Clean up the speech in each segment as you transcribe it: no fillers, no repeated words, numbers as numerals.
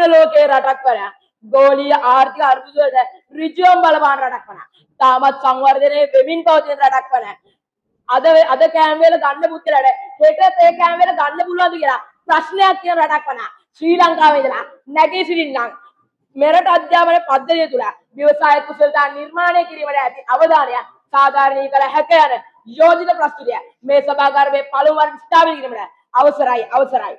ලෝකයේ රටක් වන ගෝලීය ආර්ථික අර්බුද වලට ඍජුවම බලපාන රටක් වන තාමත් සංවර්ධනයේ වෙමින් පවතින රටක් වන අද කෑම වේල ගන්න පුත්තලට හෙටත් ඒ කෑම වේල ගන්න පුළුවන්ද කියලා ප්‍රශ්නයක් තියෙන රටක් වන ශ්‍රී ලංකාවේ ඉඳලා නැගී සිටින්නම් මෙරට අධ්‍යාපන පද්ධතිය තුළ ව්‍යවසාය කුසලතා නිර්මාණය කිරීමට ඇති අවධානය සාධාරණී කළ හැක යන යෝජිත ප්‍රස්තුතිය මේ සභාගාරයේ පළමු වර ස්ථාපිත කිරීමට අවසරයි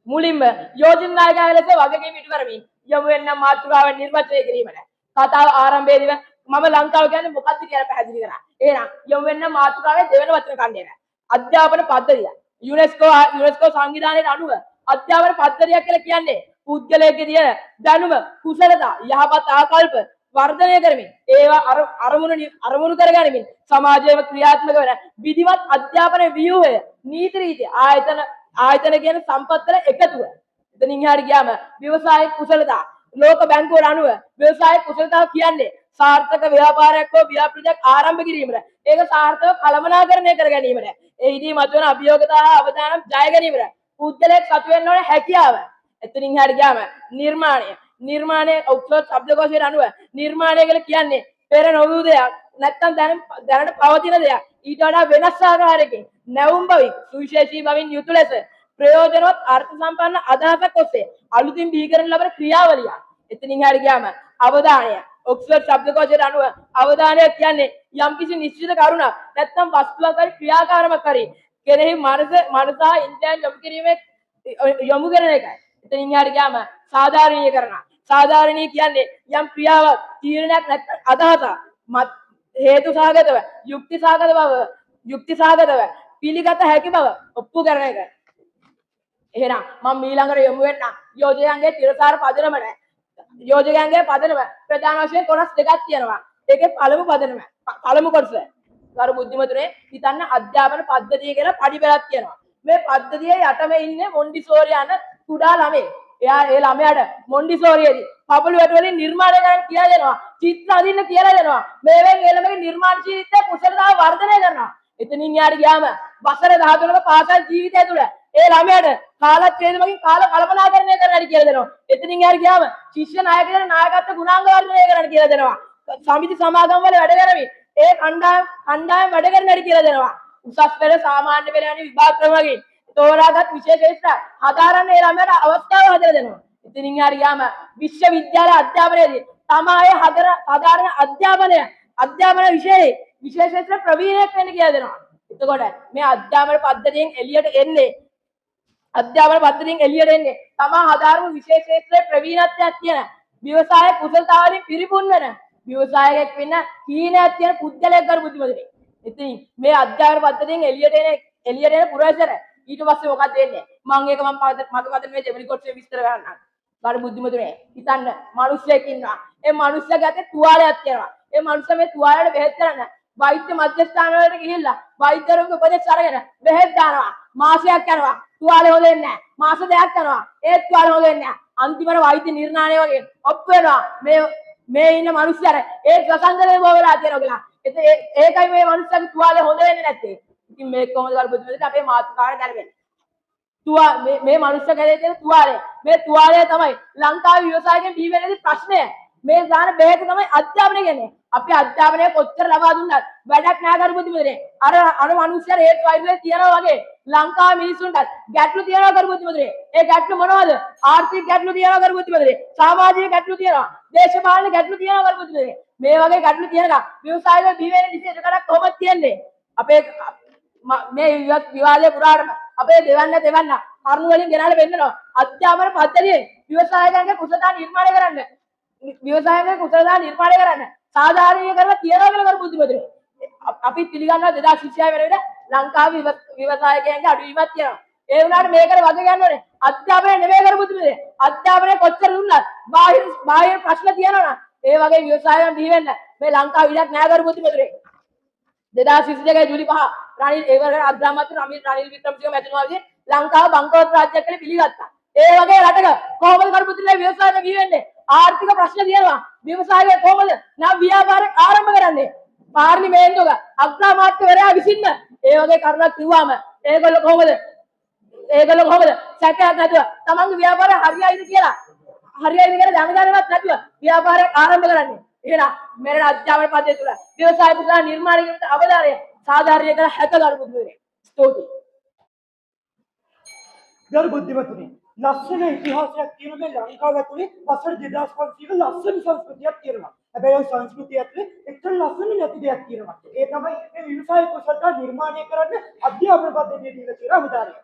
මුලින්ම යෝජිත නායකයා ලෙස වගකීම් ඉටු කරමින් යොමු වෙන මාතෘකාව නිර්වචනය කිරීමට කතාව ආරම්භයේදී මම ලංකාව කියන්නේ මොකක්ද කියලා පැහැදිලි කරා. එහෙනම් යොමු වෙන මාතෘකාවේ දෙවන වචන ඛණ්ඩය අධ්‍යාපන පද්ධතිය. යුනෙස්කෝ සංවිධානයේ අනුව අධ්‍යාපන පද්ධතිය කියලා කියන්නේ පුද්ගලයෙකුගේ තියෙන දැනුම, කුසලතා, යහපත් ආකල්ප වර්ධනය කරමින් ඒවා අරමුණු කරගනිමින් සමාජයේම ක්‍රියාත්මක වෙන විධිමත් අධ්‍යාපන ව්‍යුහය, නීති රීති, ආයතන කියන සම්පත්තල එකතුව. එතනින් එහාට ගියාම ව්‍යවසාය කුසලතා ලෝක බැංකුවට අනුව ව්‍යවසාය කුසලතාව කියන්නේ සාර්ථක ව්‍යාපාරයක් හෝ ව්‍යාපෘතියක් ආරම්භ කිරීමට ඒක සාර්ථකව කළමනාකරණය කර ගැනීමට එහිදී මතුවන අභියෝගතා හා අවදානම් ජය ගැනීමට පුද්ගලයෙක් සතු වෙන්න ඕන හැකියාව. එතනින් එහාට ගියාම නිර්මාණය ඔක්ස්ෆර්ඩ් ශබ්දකෝෂයට අනුව නිර්මාණය කියලා කියන්නේ පෙර නොවූ දෙයක් නැත්නම් දැනට පවතින දෙයක් ඊට වඩා වෙනස් ආකාරයකින් නැවුම් බවින් සුවිශේෂී බවින් යුතු ලෙස ප්‍රයෝජනවත් අර්ථ සම්පන්න අදහසක් ඔස්සේ අලුතින් බිහි කරන ලබන ක්‍රියාවලිය. එතනින් එහාට ගියාම අවධානය ඔක්ස්ෆර්ඩ් ශබ්දකෝෂයට අනුව අවධානය කියන්නේ යම්කිසි නිශ්චිත කරුණක් නැත්නම් වස්තුවක් හරි ක්‍රියාකාරමක් හරි කෙරෙහි මනසා ඉන්ද්‍රයන් යොමු කරන එකයි. එතනින් එහාට ගියාම සාධාරණීය කියන්නේ යම් ක්‍රියාවක් තීරණයක් නැත්නම් අදහසක් හේතු සාගතව යුක්ති සාගතව පිළිගත හැකි බව ඔප්පු කරන එක. එහෙනම් මම ඊළඟට යොමු වෙන්න යෝජකයන්ගේ තිරසාර පදනමට. යෝජකයන්ගේ පදනම ප්‍රධාන වශයෙන් කොටස් දෙකක් තියෙනවා. ඒකේ පළමු කොටස ගරු බුද්ධිමතුනේ හිතන්න අධ්‍යාපන පද්ධතිය කියලා පඩිපෙළක් තියෙනවා. මේ පද්ධතියේ යටම ඉන්නේ මොන්ටිසෝරි යන කුඩා ළමයි. ඒ ළමයාට මොන්ටිසෝරියේදී පපළු වැට වලින් නිර්මාණය කරන්න කියලා දෙනවා. චිත්‍ර අඳින්න කියලා දෙනවා. මේවෙන් ඒ ළමගේ නිර්මාණශීලීත්වය කුසලතාව වර්ධනය කරනවා. එතනින් යාට ගියාම වසර 13ක පාසල් ජීවිතය තුළ ඒ ළමයාට කාලච්ඡේදමකින් කාල කල්පනාකරණය කරන්න කියලා දෙනවා. එතනින් යාට ගියාම ශිෂ්‍ය නායකයන් නායකත්ව ගුණාංග වර්ධනය කරන්න කියලා දෙනවා. සමිති සමාගම් වල වැඩ කරමින් ඒ කණ්ඩායම් වැඩ කරන්න කියලා දෙනවා. උසස් පෙළ සාමාන්‍ය පෙළ යන විභාග ක්‍රම වලින් තෝරාගත් විශේෂ ක්ෂේත්‍ර හදාරන්න ඒ ළමයාට අවස්ථාව හදලා දෙනවා. ඉතින් යාට ගියාම විශ්වවිද්‍යාල අධ්‍යාපනයේදී තමයි හදාරන අධ්‍යාපන විශේෂ ක්ෂේත්‍ර ප්‍රවීණයෙක් වෙන්න කියලා දෙනවා. එතකොට මේ අධ්‍යාපන පද්ධතියෙන් එළියට එන්නේ තමා හදාරන විශේෂ ක්ෂේත්‍රයේ ප්‍රවීණත්වයක් තියෙන ව්‍යවසාය කුසලතාවලින් පිරිපුන් වෙන ව්‍යවසායයක් වෙන්න කීනයක් තියෙන පුද්ගලයෙක් කර බුද්ධිමතුනේ. ඉතින් මේ අධ්‍යාපන පද්ධතියෙන් එළියට එන පුරවැසියර ඊට පස්සේ මොකක්ද වෙන්නේ? මම මගේ පදනමේ දෙවෙනි කොටසේ විස්තර කරන්නම්. ගරු බුද්ධිමතුනේ හිතන්න මිනිස්සෙක් ඉන්නවා. ඒ මිනිස්සයාගේ අතේ තුවාලයක් තියෙනවා. ඒ මිනිස්සයා මේ තුවාලයට බෙහෙත් කරන්න වෛද්‍ය මධ්‍යස්ථාන වලට ගිහිල්ලා වෛද්‍යවරුන්ගේ උපදෙස් අරගෙන බෙහෙත් දානවා. මාසයක් යනවා. තුවාලේ හොඳ වෙන්නේ නැහැ. මාස දෙකක් යනවා. ඒත් තුවාලේ හොඳ වෙන්නේ නැහැ. අන්තිමට වෛද්‍ය නිර්ණාණය වගේ ඔප්පු වෙනවා. මේ ඉන්න මිනිස්සයාට ඒ ප්‍රසංගලේ බෝවලා තියෙනවා කියලා. ඒකයි මේ මිනිස්සයාගේ තුවාලේ හොඳ වෙන්නේ නැත්තේ. ඉතින් මේක කොහොමද කර බුද්ධිමතුනේ අපේ මාතෘකාවට දැනගන්නේ. මේ මනුෂ්‍ය කැලේ තියෙන තුවාලය. මේ තුවාලය තමයි ලංකාවේ ව්‍යවසායයෙන් බිහි වෙන ප්‍රශ්නය. මේ දාන බෙහෙත තමයි අධ්‍යාපනය කියන්නේ. අපි අධ්‍යාපනය කොච්චර ලබා දුන්නත් වැඩක් නෑ කර බුද්ධිමතුනේ. අර මනුෂ්‍යයර හේතු වෛරය තියනවා වගේ ලංකාවේ මිනිස්සුන්ට ගැටලු තියනවා කර බුද්ධිමතුනේ. ඒ ගැටලු මොනවද? ආර්ථික ගැටලු තියනවා කර බුද්ධිමතුනේ. සමාජීය ගැටලු තියනවා. දේශපාලන ගැටලු තියනවා කර බුද්ධිමතුනේ. මේ වගේ ගැටලු තියනකම් ව්‍යවසායයෙන් බිහි වෙන විශේෂ කොහොමද තියන්නේ? අපේ මේ විවාදයේ පුරාටම අපේ දෙවන්න කරුණු වලින් ගෙනාලා වෙන්නනවා. අධ්‍යාපන පද්ධතියේ ව්‍යවසායයන්ගේ කුසලතා නිර්මාණය කරන්න සාධාරණීය කරලා තියනවා කියලා කර බුද්ධිමතුනේ. අපි පිළිගන්නවා 2026 වෙනකොට ලංකාවේ ව්‍යවසායකයන්ගේ අඩුවීමක් තියෙනවා. ඒ වුණාට මේකට වග ගන්න ඕනේ අධ්‍යාපනය නෙමෙයි කර බුද්ධිමතුනේ. අධ්‍යාපනය කොච්චර දුන්නත් බාහිර ප්‍රශ්න තියෙනවා නම් ඒ වගේ ව්‍යවසායයන් බිහි වෙන්න මේ ලංකාව ඉඩක් නෑ කර බුද්ධිමතුනේ. 2022 ජූලි 5 රනිල් වික්‍රමසිංහ මැතිතුමාගේ ලංකාව බංකොලොත් රාජ්‍යයක් කියලා පිළිගත්තා. ඒ වගේ රටක කොහොමද කර බුද්ධිමතුනේ ව්‍යවසායය බිහි වෙන්නේ? ආර්ථික ප්‍රශ්න තියෙනවා. ව්‍යවසායය කොහොමද නම් ව්‍යාපාරයක් ආරම්භ කරන්නේ? පාර්ලිමේන්තුවක අග්‍රාමාත්‍යවරයා විසින්ම ඒ වගේ කරුණක් කිව්වම ඒගොල්ලෝ කොහොමද සැකයක් නැතුව තමන්ගේ ව්‍යාපාරය හරියයිද කියලා හරියයි කියලා දැනගන්නවත් නැතුව ව්‍යාපාරයක් ආරම්භ කරන්නේ. එහෙනම් මෙරට අධ්‍යාපන පද්ධතිය තුළ ව්‍යවසාය කුසල නිර්මාණය කිරීමට අවධානය සාධාරණීය කර හැක ගරු බුදුරේ. ස්තුතියි. ගරු බුද්ධිමතුනි, ලස්සන ඉතිහාසයක් තියෙන මේ ලංකාව ඇතුලේ වසර 2500ක ලස්සන සංස්කෘතියක් තියෙනවා. හැබැයි ඒ සංස්කෘතිය ඇතුලේ එක්තරා ලස්සන නැති දෙයක් තියෙනවා. ඒ තමයි මේ ව්‍යවසාය කුසලතා නිර්මාණය කරන්න අධ්‍යාපන පද්ධතිය දීලා තියෙන අවධානය.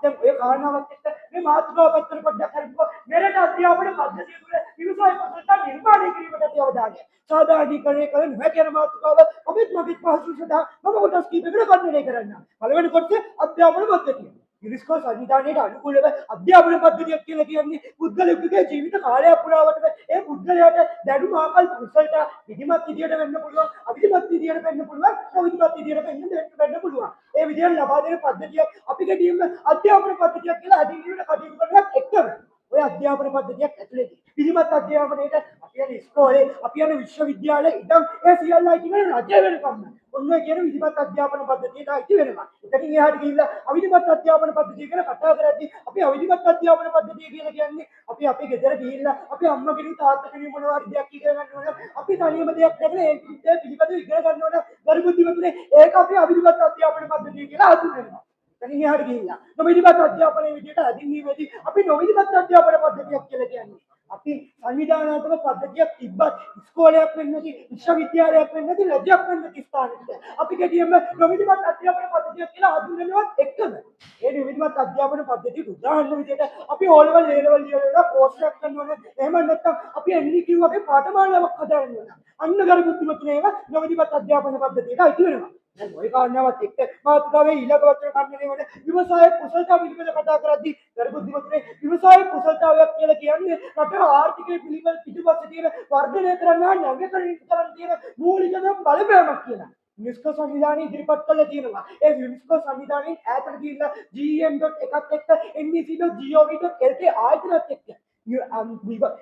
දැන් ඔය කාරණාවත් එක්ක මේ මාතෘකාව පැත්තට පොඩ්ඩක් හරිපුවා. මෙරට අධ්‍යාපන පද්ධතිය තුළ ව්‍යවසාය කුසලතා නිර්මාණය කිරීමට ඇති අවධානය. සාධාරණීකරණය කළ නොහැකි යන මාතෘකාව ඔබත් මගෙත් පහසු සඳහා මම කොටස් කිහිපයකට කඩනය කරන්න. පළවෙනි කොටසේ අධ්‍යාපන පද්ධතිය. යුනිස්කෝ සංවිධානයට අනුකූලව අධ්‍යාපන පද්ධතියක් කියලා කියන්නේ පුද්ගලයෙකුගේ ජීවිත කාලය පුරාවට ඒ පුද්ගලයාට දැනුම ආකල්ප කුසලට විධිමත් විදියට වෙන්න පුළුවන්, අවිධිමත් විදියට වෙන්න පුළුවන්, අවිධිමත් විදියට වෙන්න පුළුවන්. ඒ විදියට ලබා දෙන පද්ධතිය අපි ගැටීම අධ්‍යාපන පද්ධතියක් කියලා හැදින්වීමට කටයුතු කරනවත් එක්කම ඔය අධ්‍යාපන පද්ධතියක් ඇතුළේදී විධිමත් අධ්‍යාපනයේට අපි යන ඉස්කෝලේ, අපි යන විශ්වවිද්‍යාලේ ඉතින් ඒ සියල්ල අයිති වෙන රජය වෙනකම් ඔන්න කියන විධිමත් අධ්‍යාපන පද්ධතියට අයිති වෙනවා. එතනින් එහාට ගිහිල්ලා අවිධිමත් අධ්‍යාපන පද්ධතිය ගැන කතා කරද්දී අපි අවිධිමත් අධ්‍යාපන පද්ධතිය කියලා කියන්නේ අපි අපේ ගෙදර ගිහිල්ලා අපි අම්මා කෙනෙක් තාත්තා කෙනෙක් මොනවා හරි දෙයක් ඉගෙන ගන්න ඕන. අපි තනියම දෙයක් නැගලා ඒ පිළිබඳව ඉගෙන ගන්න ඕන. ගරු බුද්ධිමතුනේ ඒක අපි අවිධිමත් අධ්‍යාපන පද්ධතිය කියලා හඳුන්වනවා. එතනින් එහාට ගිහිල්ලා නොවිධිමත් අධ්‍යාපනයේ විදිහට අදින්වීමේදී අපි නොවිධිමත් අධ්‍යාපන පද්ධතියක් කියලා කියන්නේ. අපි සංවිධානාත්මක පද්ධතියක් තිබ්බත් ඉස්කෝලයක් වෙන්නේ නැති, විශ්වවිද්‍යාලයක් වෙන්නේ නැති, රජයක් වෙන්නේ නැති ස්ථානෙට අපි ගැටියෙම නොවිධිමත් අධ්‍යාපන පද්ධතියක් කියලා හඳුන්වනවත් එක්කම ඒ නොවිධිමත් අධ්‍යාපන පද්ධතිය උදාහරණ විදිහට අපි O level, A level ලියලා කෝස් එකක් කරන්න ඕනේ. එහෙම නැත්නම් අපි NDQ වගේ පාඨමාලාවක් හදාගන්න ඕනේ. අන්න ගරු බුද්ධිමතුනේ ඒවා නොවිධිමත් අධ්‍යාපන පද්ධතියට අයිති වෙනවා. දැන් ওই කාරණාවත් එක්ක මාතෘකාවේ ඊළඟ වචන කන්නේ වල ව්‍යවසාය කුසලතාව පිළිබඳව කතා කරද්දී ගරු බුද්ධිමතුනේ ව්‍යවසාය කුසලතාවයක් කියලා කියන්නේ රටේ ආර්ථිකය පිළිබඳ පිටුපස්සේ තියෙන වර්ධනය කරන්න නවීකරණය කරන්න තියෙන මූලිකම බලපෑමක් කියලා. යුනිස්කෝ සංවිධානය ඉදිරිපත් කළා තියෙනවා. ඒ යුනිස්කෝ සංවිධානයේ ඈතට ගිහිල්ලා GEM.1ත් එක්ක NEC.gov.lk ආයතනත් එක්ක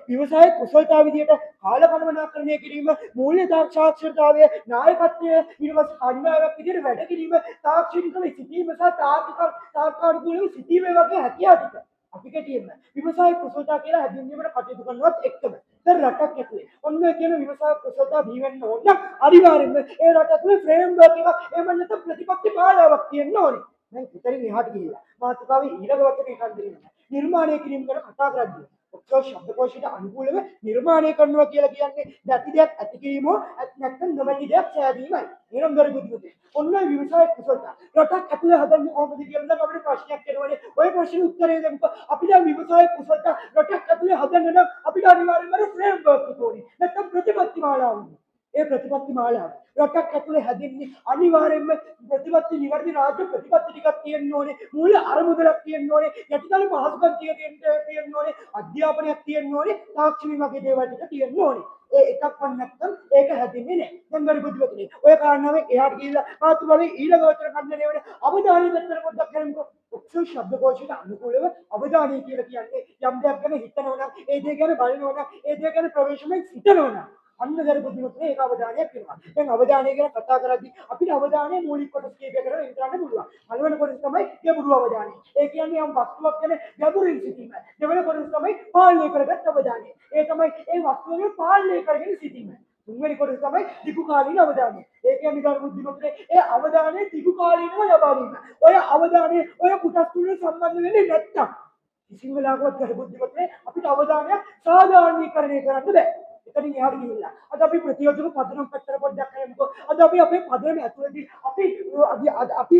ව්‍යවසාය කුසලතාව විදියට කාලකණ්ණාකරණය කිරීම, මූල්‍ය සාක්ෂරතාවය, නායකත්වය ඊළඟ අනිවාර්යයක් විදියට වැඩ කිරීම, තාක්ෂණිකව සිටීම සහ තාක්ෂණිකව සිටීම වගේ හැකියාව ටික අපි කෙටියෙන්ම ව්‍යවසාය කුසලතාව කියලා හැදින්වීමට කටයුතු කරනවත් එක්කම දැන් රටක් ඇතුලේ ඔන්න කියන ව්‍යවසාය කුසලතාව බිහිවෙන්න ඕන නම් අනිවාර්යෙන්ම ඒ රට ඇතුලේ ෆ්‍රේම්වර්ක් එකක් එහෙම නැත්නම් ප්‍රතිපත්ති මාලාවක් තියෙන්න ඕනේ. දැන් ඉතින් එහාට ගිහිල්ලා මාතෘකාවේ ඊළඟ වචනේ එකක් දෙන්නවා. නිර්මාණය කිරීම ගැන කතා කරද්දී ඔක්කොම ශබ්දකෝෂයට අනුකූලව නිර්මාණය කරනවා කියලා කියන්නේ නැති දෙයක් ඇති කිරීම නැත්නම් නොමැති දෙයක් සෑදීමයි. එනම් ගරු බුද්ධිමතුනේ ඔන්න ව්‍යවසාය කුසලතා රටක් ඇතුලේ හදන්නේ කොහොමද කියලා නම් අපිට ප්‍රශ්නයක් එනවනේ. ওই ප්‍රශ්නේ උත්තරේ දෙමුකෝ. අපි දැන් ව්‍යවසාය කුසලතා රටක් ඇතුලේ හදන්න නම් අපිට අනිවාර්යයෙන්ම ෆ්‍රේම්වර්ක් එක ඕනේ. නැත්නම් ප්‍රතිපත්ති මාලාවක්. ඒ ප්‍රතිපත්ති මාලාව රටක් ඇතුලේ හැදෙන්නේ අනිවාර්යයෙන්ම ප්‍රතිපත්ති නිවැරදි රාජ්‍ය ප්‍රතිපත්ති ටිකක් තියෙන්න ඕනේ. මූල අරමුදලක් තියෙන්න ඕනේ. යටිතල පහසුකම් තියෙන්න ඕනේ. අධ්‍යාපනයක් තියෙන්න ඕනේ. තාක්ෂණික වගේ දේවල් ටික තියෙන්න ඕනේ. ඒ එකක්වත් නැත්නම් ඒක හැදෙන්නේ නැහැ. දැන් ගරු බුද්ධිමතුනේ ඔය කාරණාවෙන් එහාට ගිහිල්ලා මාතුමගේ ඊළඟ වචන කන්නේ නේ අවධානය දෙන්න පොඩ්ඩක් කරමුකෝ. ඔක්කොම ශබ්දකෝෂයට අනුකූලව අවධානය කියලා කියන්නේ යම් දෙයක් ගැන හිතනවා නම්, ඒ දේ ගැන බලනවා නම්, ඒ දේ ගැන ප්‍රවේශමෙන් සිතනවා නම් අන්න ගරු බුද්ධිමතුනේ ඒක අවධානයක් වෙනවා. දැන් අවධානය ගැන කතා කරද්දී අපිට අවධානයේ මූලික කොටස් කීපයකට වෙන් කරන්න පුළුවන්. පළවෙනි කොටස තමයි ගැඹුරු අවධානය. ඒ කියන්නේ යම් වස්තුවක් ගැන ගැඹුරින් සිටීම. දෙවෙනි කොටස තමයි පාලනය කරගත් අවධානය. ඒ තමයි ඒ වස්තුව පාලනය කරගෙන සිටීම. තුන්වෙනි කොටස තමයි දීර්ඝකාලීන අවධානය. ඒ කියන්නේ ගරු බුද්ධිමතුනේ ඒ අවධානය දීර්ඝකාලීනව ලබා ගැනීම. ඔය අවධානය ඔය කොටස් තුන සම්බන්ධ වෙන්නේ නැත්තම් කිසිම වෙලාවකවත් ගරු බුද්ධිමතුනේ අපිට අවධානය සාධාරණීකරණය කරන්න බෑ. එතනින් එහාට ගිහිල්ලා අද අපි ප්‍රතියෝජන පදනම් පැත්තට පොඩ්ඩක් කරමුකෝ. අද අපි අපේ පදනම ඇතුළතදී අපි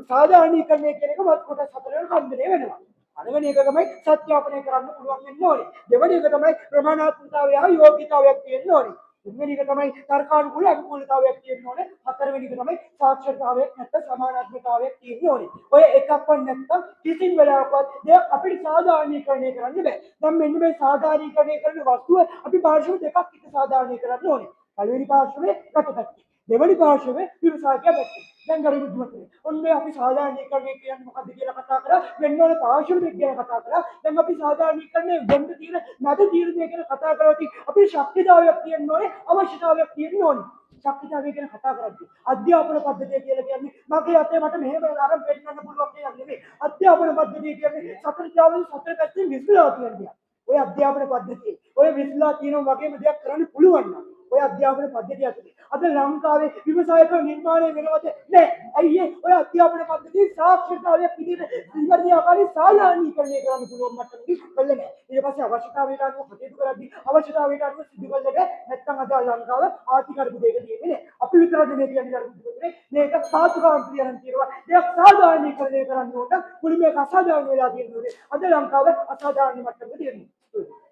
සාධාරණීකරණය කියන එක වත් කොටස් හතරකට කම්බිනේ වෙනවා. පළවෙනි එක තමයි සත්‍යාපනය කරන්න පුළුවන් වෙන්න ඕනේ. දෙවෙනි එක තමයි ප්‍රමාණාත්මකතාවය හා යෝග්‍යතාවයක් තියෙන්න ඕනේ. තුන්වෙනි එක තමයි තර්කානුකූල අනුකූලතාවයක් තියෙන්න ඕනේ. හතරවෙනි එක තමයි සාක්ෂරතාවයක් නැත්නම් සමානාත්මතාවයක් තියෙන්න ඕනේ. ඔය එකක්වත් නැත්නම් කිසිම වෙලාවකවත් දෙයක් අපිට සාධාරණීකරණය කරන්න බෑ. දැන් මෙන්න මේ සාධාරණීකරණය කරන වස්තුව අපි පාර්ශ්ව දෙකක් එක්ක සාධාරණීකරණය කරන්න ඕනේ. පළවෙනි පාර්ශ්වයේ රටපැත්තේ. දෙවෙනි පාර්ශ්වයේ ව්‍යවසායකයා පැත්තේ. දැන් ගරු බුද්ධිමතුනේ ඔන්න අපි සාධාරණීකරණය කියන්නේ මොකක්ද කියලා කතා කරා. වෙන වෙන පාර්ශ්ව දෙක ගැන කතා කරා. දැන් අපි සාධාරණීකරණය වෙන්න තියෙන නැද තීරණය ගැන කතා කරද්දී අපි ශක්තිතාවයක් තියෙන්න ඕනේ, අවශ්‍යතාවයක් තියෙන්න ඕනේ. ශක්තිතාවය ගැන කතා කරද්දී අධ්‍යාපන පද්ධතිය කියලා කියන්නේ මගේ අතේ මට මෙහෙම අරන් පෙන්නන්න පුළුවන් කියලා නෙමෙයි. අධ්‍යාපන පද්ධතිය කියන්නේ සතර ජාවලින් සතර පැත්තෙන් විසුලා තියෙන දෙයක්. ඔය අධ්‍යාපන පද්ධතිය ඔය විශ්ලා තියෙනවා වගේම දෙයක් කරන්න පුළුවන් නම් ඔය අධ්‍යාපන පද්ධතිය ඇතුලේ අද ලංකාවේ විවසායක නිර්මාණය වෙනවද නෑ ඇයි ඔය අධ්‍යාපන පද්ධතිය සාක්ෂරතාවයක් විදිහට ඉංග්‍රීසි ආකාරයේ සාමාන්‍යීකරණය කරන්න පුළුවන් මට්ටමකින් කළේ නෑ ඊට පස්සේ අවශ්‍යතාවයට අනුව කටයුතු කරද්දී අවශ්‍යතාවයට අනුව සිදු කළේ නෑ නැත්නම් අද ලංකාව ආර්ථික අර්බුදයක තියෙන්නේ නෑ අපි විතරද මේ කියන්නේ අර්බුදයක මේක සාතුකාම් ක්‍රියාවන් තියෙනවා දෙයක් සාධාරණීකරණය කරන්න ඕන මුළු මේක අසාධාරණ වෙලා තියෙනවා අද ලංකාව අසාධාරණ මට්ටමක තියෙනවා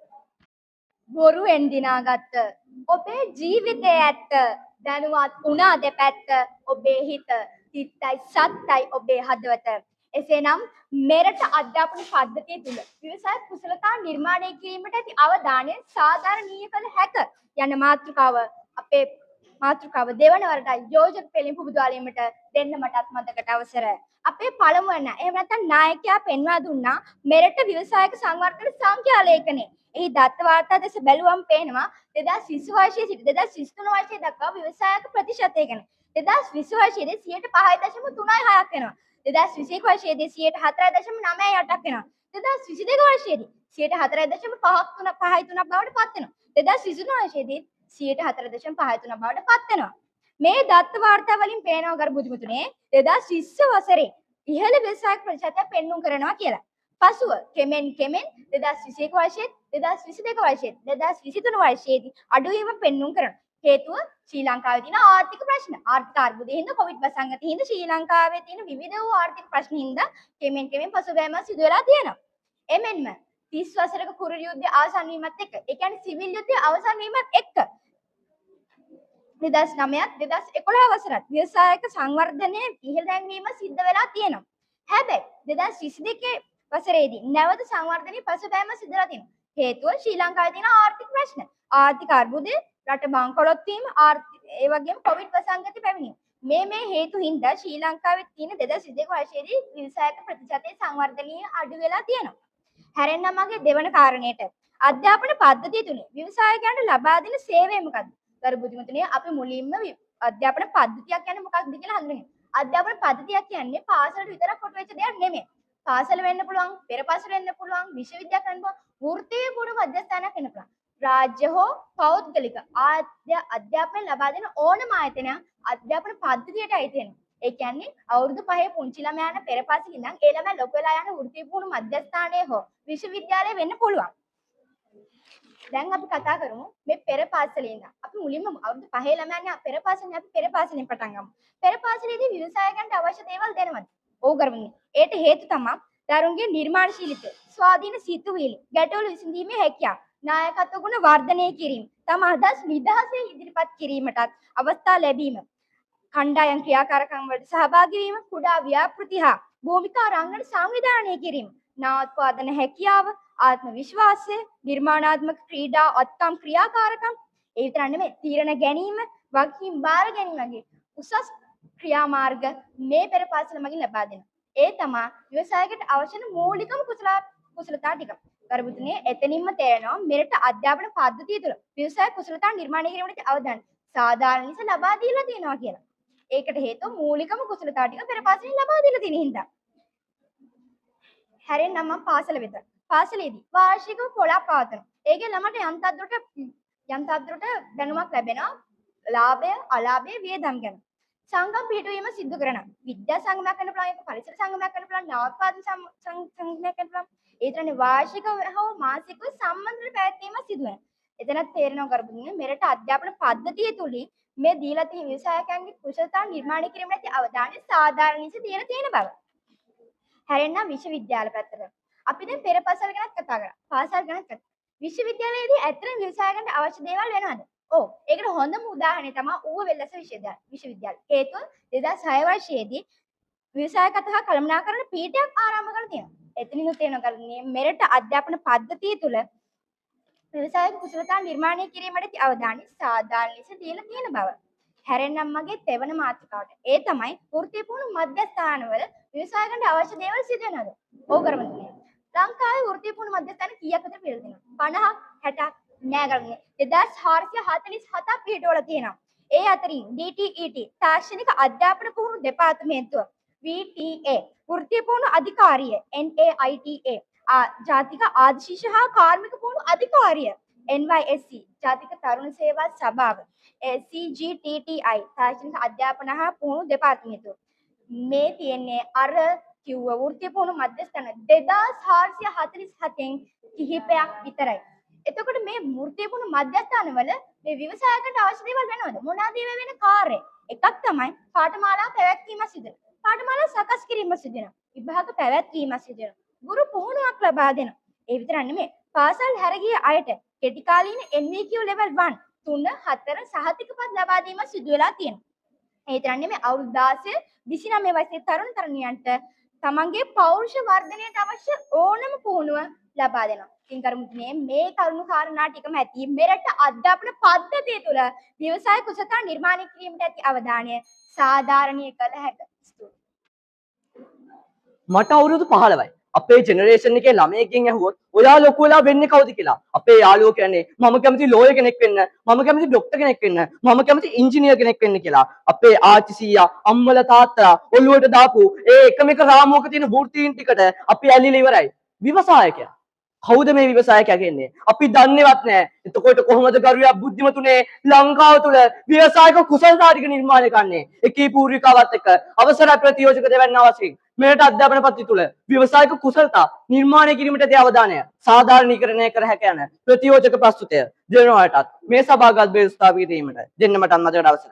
බොරුවෙන් දිනාගත්ත ඔබේ ජීවිතයේ ඇත්ත දැනුවත් වුණා දෙපැත්ත ඔබේ හිත තිත්තයි සත්තයි ඔබේ හදවත එසේනම් මෙරට අධ්‍යාපන පද්ධතිය තුළ ව්‍යවසාය කුසලතා නිර්මාණය කිරීමට ඇති අවධානය සාධාරණීය කළ හැක යන මාතෘකාව අපේ මාතෘකාව දෙවන වරටයි යෝජක පෙළින් පුබුදුවාලීමට දෙන්න මටත් මතකට අවසරයි. අපේ පළමුවන එහෙම නැත්නම් නායකයා පෙන්වා දුන්නා මෙරට ව්‍යවසායක සංවර්ධන සංඛ්‍යාලේඛනය. එහි දත්ත වාර්තා දෙස බැලුවම පේනවා 2020 වර්ෂයේ සිට 2023 වර්ෂය දක්වා ව්‍යවසායක ප්‍රතිශතය ගැන 2020 වර්ෂයේදී 5.36ක් වෙනවා. 2021 වර්ෂයේදී 4.98ක් වෙනවා. 2022 වර්ෂයේදී 4.53ක් බවට පත් වෙනවා. 2023 වර්ෂයේදී 4.53 බවට පත් වෙනවා. මේ දත්ත වාර්තා වලින් පේනවා ගරු බුදුමුතුනේ 2020 වසරේ ඉහළ ව්‍යවසායක ප්‍රතිශතය පෙන්වුම් කරනවා කියලා. පසුව කෙමෙන් 2021 වර්ෂයේ 2022 වර්ෂයේ 2023 වර්ෂයේදී අඩුවීම පෙන්වුම් කරනවා. හේතුව ශ්‍රී ලංකාවේ තියෙන ආර්ථික ප්‍රශ්න ආර්ථික අර්බුදයෙන් හින්දා කොවිඩ් වසංගතයෙන් හින්දා ශ්‍රී ලංකාවේ තියෙන විවිධ වූ ආර්ථික ප්‍රශ්න හින්දා කෙමෙන් පසුබෑම සිදු වෙලා තියෙනවා. එමෙන්ම 30 වසරක කුරිරු යුද්ධය අවසන් වීමත් එක්ක ඒ කියන්නේ සිවිල් යුද්ධය අවසන් වීමත් එක්ක 2009 2011 වසරත් ව්‍යවසායක සංවර්ධනයේ ඉහළ දැන්වීම සිද්ධ වෙලා තියෙනවා. හැබැයි 2022 වසරේදී නැවත සංවර්ධනයේ පසුබෑම සිදු වෙලා තියෙනවා. හේතුව ශ්‍රී ලංකාවේ තියෙන ආර්ථික ප්‍රශ්න, ආර්ථික අර්බුදය, රට බංකොලොත් වීම, ඒ වගේම කොවිඩ් වසංගතය පැමිණීම. මේ හේතු හින්දා ශ්‍රී ලංකාවේ තියෙන 2022 වර්ෂයේදී ව්‍යවසායක ප්‍රතිශතයේ සංවර්ධනීය අඩු වෙලා තියෙනවා. හැරෙන්නම් මගේ දෙවන කාරණයට අධ්‍යාපන පද්ධතිය තුල ව්‍යවසායකයන්ට ලබා දෙන සේවය මොකක්ද? ගරු බුදුමතුනේ අපි මුලින්ම අධ්‍යාපන පද්ධතියක් කියන්නේ මොකක්ද කියලා හඳුනගන්න. අධ්‍යාපන පද්ධතියක් කියන්නේ පාසලට විතරක් කොට වෙච්ච දෙයක් නෙමෙයි. පාසල වෙන්න පුළුවන්, පෙර පාසල වෙන්න පුළුවන්, විශ්වවිද්‍යාලයක් වෙන්න පුළුවන්, වෘත්තීය පූර්ව මධ්‍යස්ථානයක් වෙන්න පුළුවන්. රාජ්‍ය හෝ පෞද්ගලික අධ්‍යාපනය ලබා දෙන ඕනම ආයතනයක් අධ්‍යාපන පද්ධතියට අයිති වෙනවා. ඒ කියන්නේ අවුරුදු 5 පුංචි ළමයාන පෙර පාසල ඉඳන් ඒ ළමයා ලොකු වෙලා යන වෘත්තීය පූර්ව මධ්‍යස්ථානයේ හෝ විශ්වවිද්‍යාලයේ වෙන්න පුළුවන්. දැන් අපි කතා කරමු මේ පෙර පාසලේ ඉඳන්. අපි මුලින්ම අවුරුදු 5 ළමයානේ පෙර පාසලේ අපි පෙර පාසලෙන් පටන් ගමු. පෙර පාසලේදී ව්‍යවසායකයන්ට අවශ්‍ය දේවල් දෙනවද? ඕක කරමුනේ. ඒට හේතු තමයි දරුන්ගේ නිර්මාණශීලීත්වය, ස්වාධීන සිතුවිලි, ගැටලු විසඳීමේ හැකියාව, නායකත්ව ගුණ වර්ධනය කිරීම, තම අදහස් නිදහසේ ඉදිරිපත් කිරීමටත් අවස්ථා ලැබීම, කණ්ඩායම් ක්‍රියාකාරකම් වලට සහභාගී වීම, කුඩා ව්‍යාපෘති හා භූමිකා රංගන සංවිධානය කිරීම, නාට්‍යවාදන හැකියාව, ආත්ම විශ්වාසය, නිර්මාණාත්මක ක්‍රීඩා අත්කම් ක්‍රියාකාරකම්, ඒ විතර නෙමෙයි තීරණ ගැනීම, වගකීම් බාර ගැනීම වගේ උසස් ක්‍රියාමාර්ග මේ පෙර පාසල මගින් ලබා දෙනවා. ඒ තමයි ව්‍යවසායකට අවශ්‍ය මූලිකම කුසලතා ටික. ගරුතුනේ එතනින්ම තේරෙනවා මෙරට අධ්‍යාපන පද්ධතිය තුළ ව්‍යවසාය කුසලතා නිර්මාණය කිරීමට අවධානය සාධාරණ ලෙස ලබා දීලා තියෙනවා කියලා. ඒකට හේතුව මූලිකම කුසලතා ටික පෙර පාසලෙන් ලබා දීලා තියෙන හින්දා. හැරෙන්නම් මම පාසල වෙත. පාසලේදී වාර්ෂිකව පොළක් පවත්වනවා. ඒකේ ළමට යන්තම් දැනුමක් ලැබෙනවා. ලාභය, අලාභය, වියදම් ගැන. සංගම් පිටුවීම සිදු කරනවා. විද්‍යා සංගමයක් කරන්න පුළුවන්, පරිසර සංගමයක් කරන්න පුළුවන්, නවෝත්පාදන සංගමයක් කරන්න පුළුවන්. ඒ තරනේ වාර්ෂිකව හෝ මාසිකව සම්මන්ත්‍රණ පැවැත්වීම සිදු වෙනවා. එතනත් තේරෙනවා කරුණේ මෙරට අධ්‍යාපන පද්ධතිය තුලින් මේ දීලා තියෙන ව්‍යවසායකයන්ගේ කුසලතා නිර්මාණය කිරීමට අවධානය සාධාරණ ලෙස දීලා තියෙන බව. හැරෙන්නම් විශ්වවිද්‍යාල පැත්තට. අපි දැන් පෙර පාසල් ගැන කතා කරා. පාසල් ගැන කතා. විශ්වවිද්‍යාලයේදී ඇත්තටම ව්‍යවසායකයන්ට අවශ්‍ය දේවල් වෙනවද? ඔව්. ඒකට හොඳම උදාහරණය තමයි ඌව වෙල්ලස විශ්වවිද්‍යාලය. හේතුව 2006 වර්ෂයේදී ව්‍යවසායකත හා කළමනාකරණ පීඨයක් ආරම්භ කරලා තියෙනවා. එතනින් තේරෙනවා කරුණේ මෙරට අධ්‍යාපන පද්ධතිය තුළ ව්‍යවසායක කුසලතා නිර්මාණය කිරීමට අවධානය සාධාරණ ලෙස දීලා තියෙන බව. හැරෙන්නම් මගේ තෙවන මාතෘකාවට. ඒ තමයි වෘත්තීය පුහුණු මධ්‍යස්ථානවල ව්‍යවසායකයන්ට අවශ්‍ය දේවල් සිදු වෙනවද? ඕක කරමු. ලංකාවේ වෘත්තීය පුහුණු මධ්‍යස්ථාන කීයක් විතර පිළිලා තියෙනවද? 50ක් 60ක් නෑ ගන්නේ. 2447ක් පිටවල තියෙනවා. ඒ අතරින් DTET තාක්ෂණික අධ්‍යාපන පුහුණු දෙපාර්තමේන්තුව, VTA වෘත්තීය පුහුණු අධිකාරිය, NAITA ජාතික ආදිශිෂ්‍ය හා කාර්මික පුහුණු අධිකාරිය, NYSC ජාතික තරුණ සේවා සභාව CGTTI තාක්ෂණික අධ්‍යාපන හා පුහුණු දෙපාර්තමේන්තුව මේ තියෙන්නේ අර කිව්ව වෘත්තීය පුහුණු මධ්‍යස්ථාන 2447න් කිහිපයක් විතරයි. එතකොට මේ වෘත්තීය පුහුණු මධ්‍යස්ථානවල මේ ව්‍යවසායකට අවශ්‍ය දේවල් වෙනවද? මොනවාද ඒවා වෙන කාර්ය? එකක් තමයි පාඨමාලා පැවැත්වීම සිදු වෙනවා. පාඨමාලා සකස් කිරීම සිදු වෙනවා. විභාග පැවැත්වීම සිදු වෙනවා. ගුරු පුහුණුවක් ලබා දෙනවා. ඒ විතරක් නෙමෙයි. පාසල් හැර ගිය අයට කෙටි කාලීන NVQ level 1 3 4 සහතිකපත් ලබා දීම සිදු වෙලා තියෙනවා. ඒ විතරක් නෙමෙයි අවුරුදු 16 29 වයසේ තරුණ තරුණියන්ට තමන්ගේ පෞරුෂ වර්ධනයට අවශ්‍ය ඕනම පුහුණුව ලබා දෙනවා. ඉතින් කරුණේ මේ කරුණු කාරණා ටිකම ඇති මෙරට අධ්‍යාපන පද්ධතිය තුළ ව්‍යවසාය කුසලතා නිර්මාණය කිරීමට ඇති අවධානය සාධාරණීය කළ හැකියි. මට අවුරුදු 15යි. අපේ ජෙනරේෂන් එකේ ළමයෙක්ගෙන් ඇහුවොත් ඔයා ලොකු වෙලා වෙන්නේ කවුද කියලා. අපේ යාළුවෝ කියන්නේ මම කැමති ලෝයර් කෙනෙක් වෙන්න, මම කැමති ડોක්ටර් කෙනෙක් වෙන්න, මම කැමති ඉංජිනේර් කෙනෙක් වෙන්න කියලා. අපේ ආච්චි සීයා, අම්මලා තාත්තලා ඔළුවට දාපු ඒ එකම එක රාමුවක තියෙන වෘත්තීන් ටිකට අපි ඇලිලා ඉවරයි. විවසායකයා. කවුද මේ විවසායකයා කියන්නේ? අපි දන්නේවත් නැහැ. එතකොට කොහොමද ගරුයා බුද්ධිමතුනේ ලංකාව තුල ව්‍යවසායක කුසලතා ටික නිර්මාණය කරන්නේ? එකී පූර්විකාවත් එක්ක අවසර ප්‍රතියෝජක දෙවන්නා වශයෙන් මෙරට අධ්‍යාපන පද්ධතිය තුල ව්‍යවසායක කුසලතා නිර්මාණය කිරීමට ඇති අවධානය සාධාරණීකරණය කර හැක යන ප්‍රතියෝජක ප්‍රස්තුතය දෙනවටත් මේ සභාගත බෙහෙත් ස්ථාපිත කිරීමට දෙන්න මට අන්මතකට අවසර.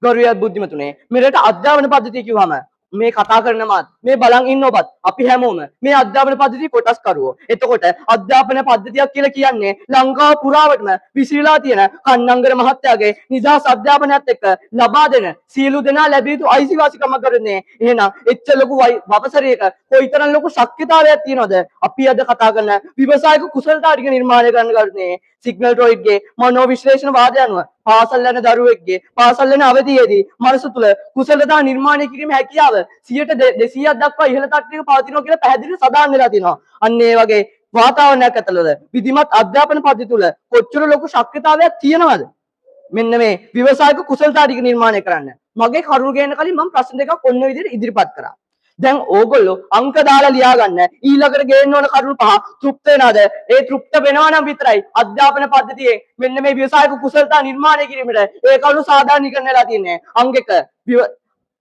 ගරුයා බුද්ධිමතුනේ මෙරට අධ්‍යාපන පද්ධතිය කිව්වම මේ කතා කරන මාත් මේ බලන් ඉන්න ඔබත් අපි හැමෝම මේ අධ්‍යාපන පද්ධතිය කොටස් කරවෝ. එතකොට අධ්‍යාපන පද්ධතියක් කියලා කියන්නේ ලංකාව පුරාවටම විසිරීලා තියෙන කන්නංගර මහත්තයාගේ නිදහස් අධ්‍යාපනයත් එක්ක ලබා දෙන සියලු දෙනා ලැබිය යුතු අයිතිවාසිකමක් කරන්නේ. එහෙනම් එච්ච ලොකු වපසරියක කොයිතරම් ලොකු ශක්තිතාවයක් තියෙනවද? අපි අද කතා කරන විවසායක කුසලතා ටික නිර්මාණය කරන්න ගන්නේ සිග්නල් ට්‍රොයිඩ්ගේ මනෝ විශ්ලේෂණ වාදය අනුව පාසල් යන දරුවෙක්ගේ පාසල් යන අවධියේදී මනස තුළ කුසලතා නිර්මාණය කිරීම හැකියාව 200ක් දක්වා ඉහළ තත්ත්වයක පවතිනවා කියලා පැහැදිලිව සඳහන් වෙලා තියෙනවා. අන්න ඒ වගේ වාතාවරණයක් ඇතුළත විධිමත් අධ්‍යාපන පද්ධතිය තුළ කොච්චර ලොකු ශක්තිතාවයක් තියෙනවද? මෙන්න මේ ව්‍යවසායක කුසලතා ටික නිර්මාණය කරන්න. මගේ කරුණු ගේන්න කලින් මම ප්‍රශ්න දෙකක් ඔන්න ඔය විදිහට ඉදිරිපත් කරා. දැන් ඕගොල්ලෝ අංක දාලා ලියා ගන්න ඊළඟට ගේන්න ඕන කරුණු පහ තෘප්ත වෙනවද? ඒ තෘප්ත වෙනවා නම් විතරයි අධ්‍යාපන පද්ධතියේ මෙන්න මේ ව්‍යවසායක කුසලතා නිර්මාණය කිරීමට ඒ කරුණු සාධාරණීකරණය වෙලා තියෙන්නේ. අංක 1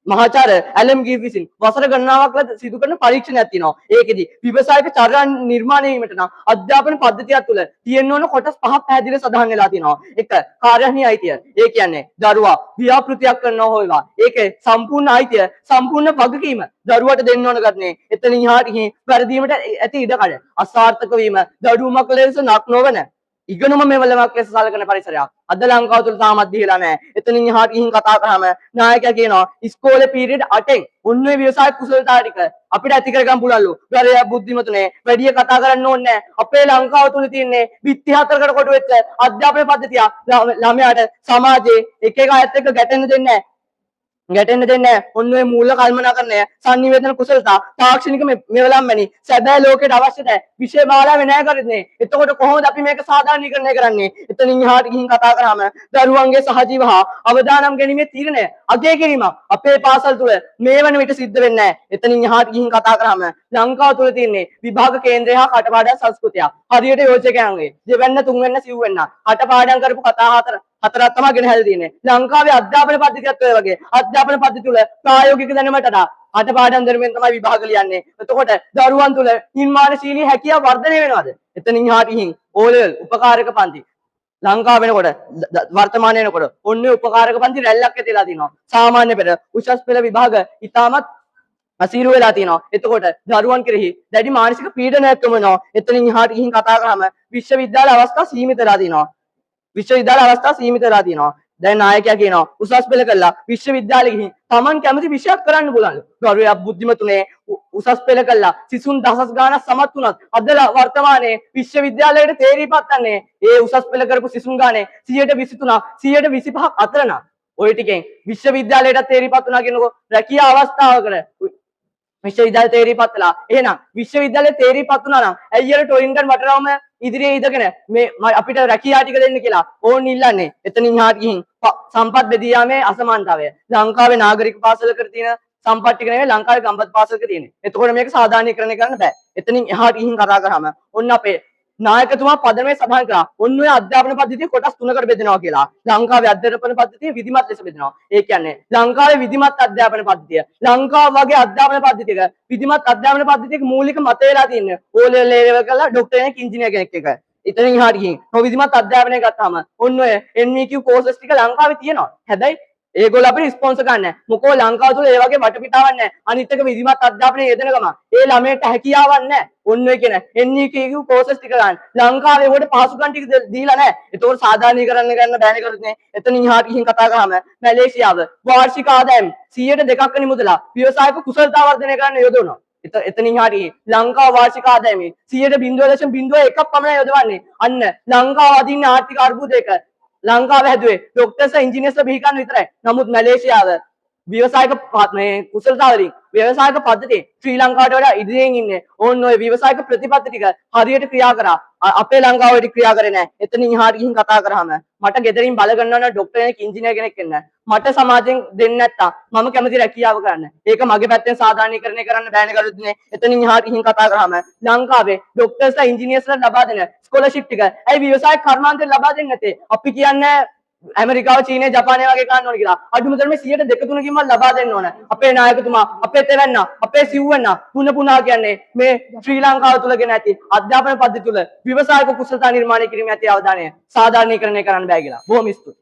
මහාචාර්ය ඇලම් ගී විසින් වසර ගණනාවක් සිදු කරන පරීක්ෂණයක් තියෙනවා. ඒකෙදි ව්‍යවසායක චර්යා නිර්මාණය වීමට නම් අධ්‍යාපන පද්ධතිය තුළ තියෙන්න ඕන කොටස් පහක් පැහැදිලිව සඳහන් වෙලා තියෙනවා. 1. කාර්යහනී අයිතිය. ඒ කියන්නේ දරුවා ව්‍යාපෘතියක් කරනවා හොයවා. ඒකේ සම්පූර්ණ අයිතිය, සම්පූර්ණ වගකීම දරුවට දෙන්න ඕන ගන්නේ. එතනින් එහාට වැරදීමට ඇති ඉඩකඩ අසාර්ථක වීම දඩුවමක් ලෙස නක් නොවන ඉගෙනුම මෙවලමක් ලෙස සලකන පරිසරයක් අද ලංකාව තුළ තාමත් දීලා නැහැ. එතනින් එහාට ගිහින් කතා කරාම නායකයා කියනවා ඉස්කෝලේ පීරියඩ් 8න් ඔන්න ඔය ව්‍යවසාය කුසලතා ටික අපිට ඇති කරගන්න පුළුවන්ලු. ගරයා බුද්ධිමතුනේ වැඩි කතා කරන්න ඕනේ නැහැ. අපේ ලංකාව තුළ තියෙන්නේ බිත්ති 4කට කොටු වෙච්ච අධ්‍යාපන පද්ධතිය. ළමයාට සමාජයේ එක එක අයත් එක්ක ගැටෙන්න දෙන්නේ නැහැ. ගැටෙන්න දෙන්නේ ඔන්න ඔය මූල කල්පනාකරණය සංනිවේදන කුසලතා තාක්ෂණික මෙවලම් මැනි සැබෑ ලෝකයට අවශ්‍ය නැහැ විෂය බාලාවේ නැහැ කරන්නේ. එතකොට කොහොමද අපි මේක සාධාරණීකරණය කරන්නේ? එතනින් එහාට ගිහින් කතා කරාම දරුවන්ගේ සහජීව හා අවදානම් ගැනීමේ තීරණය අගය කිරීමක් අපේ පාසල් තුල මේ වන විට සිද්ධ වෙන්නේ නැහැ. එතනින් එහාට ගිහින් කතා කරාම ලංකාව තුල තියෙන්නේ විභාග කේන්ද්‍රය හා කටපාඩම් සංස්කෘතිය. හරියට යෝජකයන්ගේ දෙවැන්න තුන්වැන්න සිව්වැන්න කටපාඩම් කරපු කතා හතරක් තමයි ගෙන හැදලා තියෙන්නේ. ලංකාවේ අධ්‍යාපන පද්ධතියත් ඔය වගේ අධ්‍යාපන පද්ධතිය තුළ ප්‍රායෝගික දැනුමට අටපාඩම් ධර්මයෙන් තමයි විභාග ලියන්නේ. එතකොට දරුවන් තුළ නිර්මාණශීලී හැකියාව වර්ධනය වෙනවද? එතනින් එහාට ගිහින් ඕලෙවල් උපකාරක පන්ති ලංකාව වෙනකොට වර්තමානයේ වෙනකොට ඔන්නේ උපකාරක පන්ති රැල්ලක් ඇතිලා තිනවා. සාමාන්‍ය පෙර උසස් පෙළ විභාග ඉතාමත් අසීරු වෙලා තියෙනවා. එතකොට දරුවන් කෙරෙහි දැඩි මානසික පීඩනයක් වෙනවා. එතනින් එහාට ගිහින් කතා කරාම විශ්වවිද්‍යාල අවස්ථා සීමිත වෙලා තියෙනවා. විශ්වවිද්‍යාල අවස්ථා සීමිත වෙලා තියෙනවා. දැන් නායකයා කියනවා උසස් පෙළ කළා විශ්වවිද්‍යාලෙ ගිහින් Taman කැමති විෂයක් කරන්න පුළුවන්. ගරුයා බුද්ධිමතුනේ උසස් පෙළ කළා සිසුන් දහස් ගාණක් සමත් වුණත් අද වර්තමානයේ විශ්වවිද්‍යාලයට තේරීපත් වන්නේ ඒ උසස් පෙළ කරපු සිසුන් ගානේ 123ක් 125ක් අතර නා. ඔය ටිකෙන් විශ්වවිද්‍යාලයට තේරීපත් වුණා කියනකො රැකියා අවස්ථාවකට විශ්වවිද්‍යාල තේරීපත් වෙලා. එහෙනම් විශ්වවිද්‍යාලයේ තේරීපත් වුණා නම් ඇයි අර ටොයින්ටන් වටරවම ඉදිරියේ ඉඳගෙන මේ අපිට රැකියා ටික දෙන්න කියලා ඕන් ඉල්ලන්නේ. එතනින් එහාට ගිහින් සම්පත් බෙදී යාමේ අසමානතාවය. ලංකාවේ නාගරික පාසලකට තියෙන සම්පත් ටික නෙවෙයි ලංකාවේ ගම්පත් පාසලක තියෙන්නේ. එතකොට මේක සාධාරණීකරණය කරන්න බෑ. එතනින් එහාට ගිහින් කතා කරාම ඔන්න අපේ නායකතුමා පදනමේ සඳහන් කළා. ඔන්න ඔය අධ්‍යාපන පද්ධතිය කොටස් 3කට බෙදෙනවා කියලා. ලංකාවේ අධ්‍යාපන පද්ධතිය විධිමත් ලෙස බෙදෙනවා. ඒ කියන්නේ ලංකාවේ විධිමත් අධ්‍යාපන පද්ධතිය. ලංකාව වගේ අධ්‍යාපන පද්ධතියක විධිමත් අධ්‍යාපන පද්ධතියක මූලික මතය වෙලා තියෙන්නේ O level කරලා ડોක්ටර් කෙනෙක් ඉංජිනේර කෙනෙක් එක. ඉතින් එහාට ගිහින් නොවිධිමත් අධ්‍යාපනය ගත්තාම ඔන්න ඔය NVQ courses ටික ලංකාවේ තියෙනවා. හැබැයි ඒගොල්ලෝ අපිට ස්පොන්සර් ගන්න නැහැ. මොකෝ ලංකාව තුල ඒ වගේ වටපිටාවක් නැහැ. අනිත් එක විධිමත් අධ්‍යාපනයේ යෙදෙන ගම ඒ ළමයට හැකියාවක් නැහැ. ඔන්න ඔය කියන NVQ courses ටික ගන්න. ලංකාවේ උඩ පහසුකම් ටික දීලා නැහැ. ඒතකොට සාධාරණීකරණය කරන්න බෑනේ කරුනේ. එතන ඉහාට ගිහින් කතා කරාම මැලේසියාව වාර්ෂික ආදායම් 100%ක් වෙනි මුදලා ව්‍යවසායික කුසලතා වර්ධනය කරන්න යොදවනවා. එතනින් හරි ලංකාව වාර්ෂික ආදායමේ 100.01ක් පමණ යොදවන්නේ. අන්න ලංකාව අදින්න ආර්ථික අර්බුදයක ලංකාව හැදුවේ ડોක්ටර්ස්ලා ඉංජිනේර්ස්ලා බිහි කරන්න විතරයි. නමුත් මැලේසියාව ව්‍යවසායික මේ කුසලතාවලින් ව්‍යවසායික පද්ධතිය ශ්‍රී ලංකාවට වඩා ඉදිරියෙන් ඉන්නේ. ඕන්න ඔය ව්‍යවසායික ප්‍රතිපත්ති ටික හරියට ක්‍රියා කරා. අපේ ලංකාවට ක්‍රියා කරේ නැහැ. එතනින් එහාට ගිහින් කතා කරාම මට ගෙදරින් බල ගන්නවා නම් ડોක්ටර් කෙනෙක් ඉංජිනේර කෙනෙක් වෙන්න. මට සමාජයෙන් දෙන්න නැත්තම් මම කැමති රැකියාව කරන්න. ඒක මගේ පැත්තෙන් සාධාරණීකරණය කරන්න බෑනේ කරුත්නේ. එතනින් එහාට ගිහින් කතා කරාම ලංකාවේ ડોක්ටර්ස්ලා ඉංජිනේර්ස්ලා ලබා දෙන ස්කෝලර්ෂිප් ටික ඇයි ව්‍යවසාය කර්මාන්තයෙන් ලබා දෙන්නේ නැත්තේ? අපි කියන්නේ ඇමරිකාව චීනය ජපානය වගේ ගන්න ඕන කියලා. අඩුම තරමේ 100-2-3කින්ම ලබා දෙන්න ඕන. අපේ නායකතුමා, අපේ තෙවැන්න, අපේ සිව්වැන්න පුනා කියන්නේ මේ ශ්‍රී ලංකාව තුල ගෙන ඇති අධ්‍යාපන පද්ධතිය තුල ව්‍යවසායික කුසලතා නිර්මාණය කිරීමේ ඇති අවධානය සාධාරණීකරණය කරන්න බෑ කියලා. බොහොම ස්තුතියි.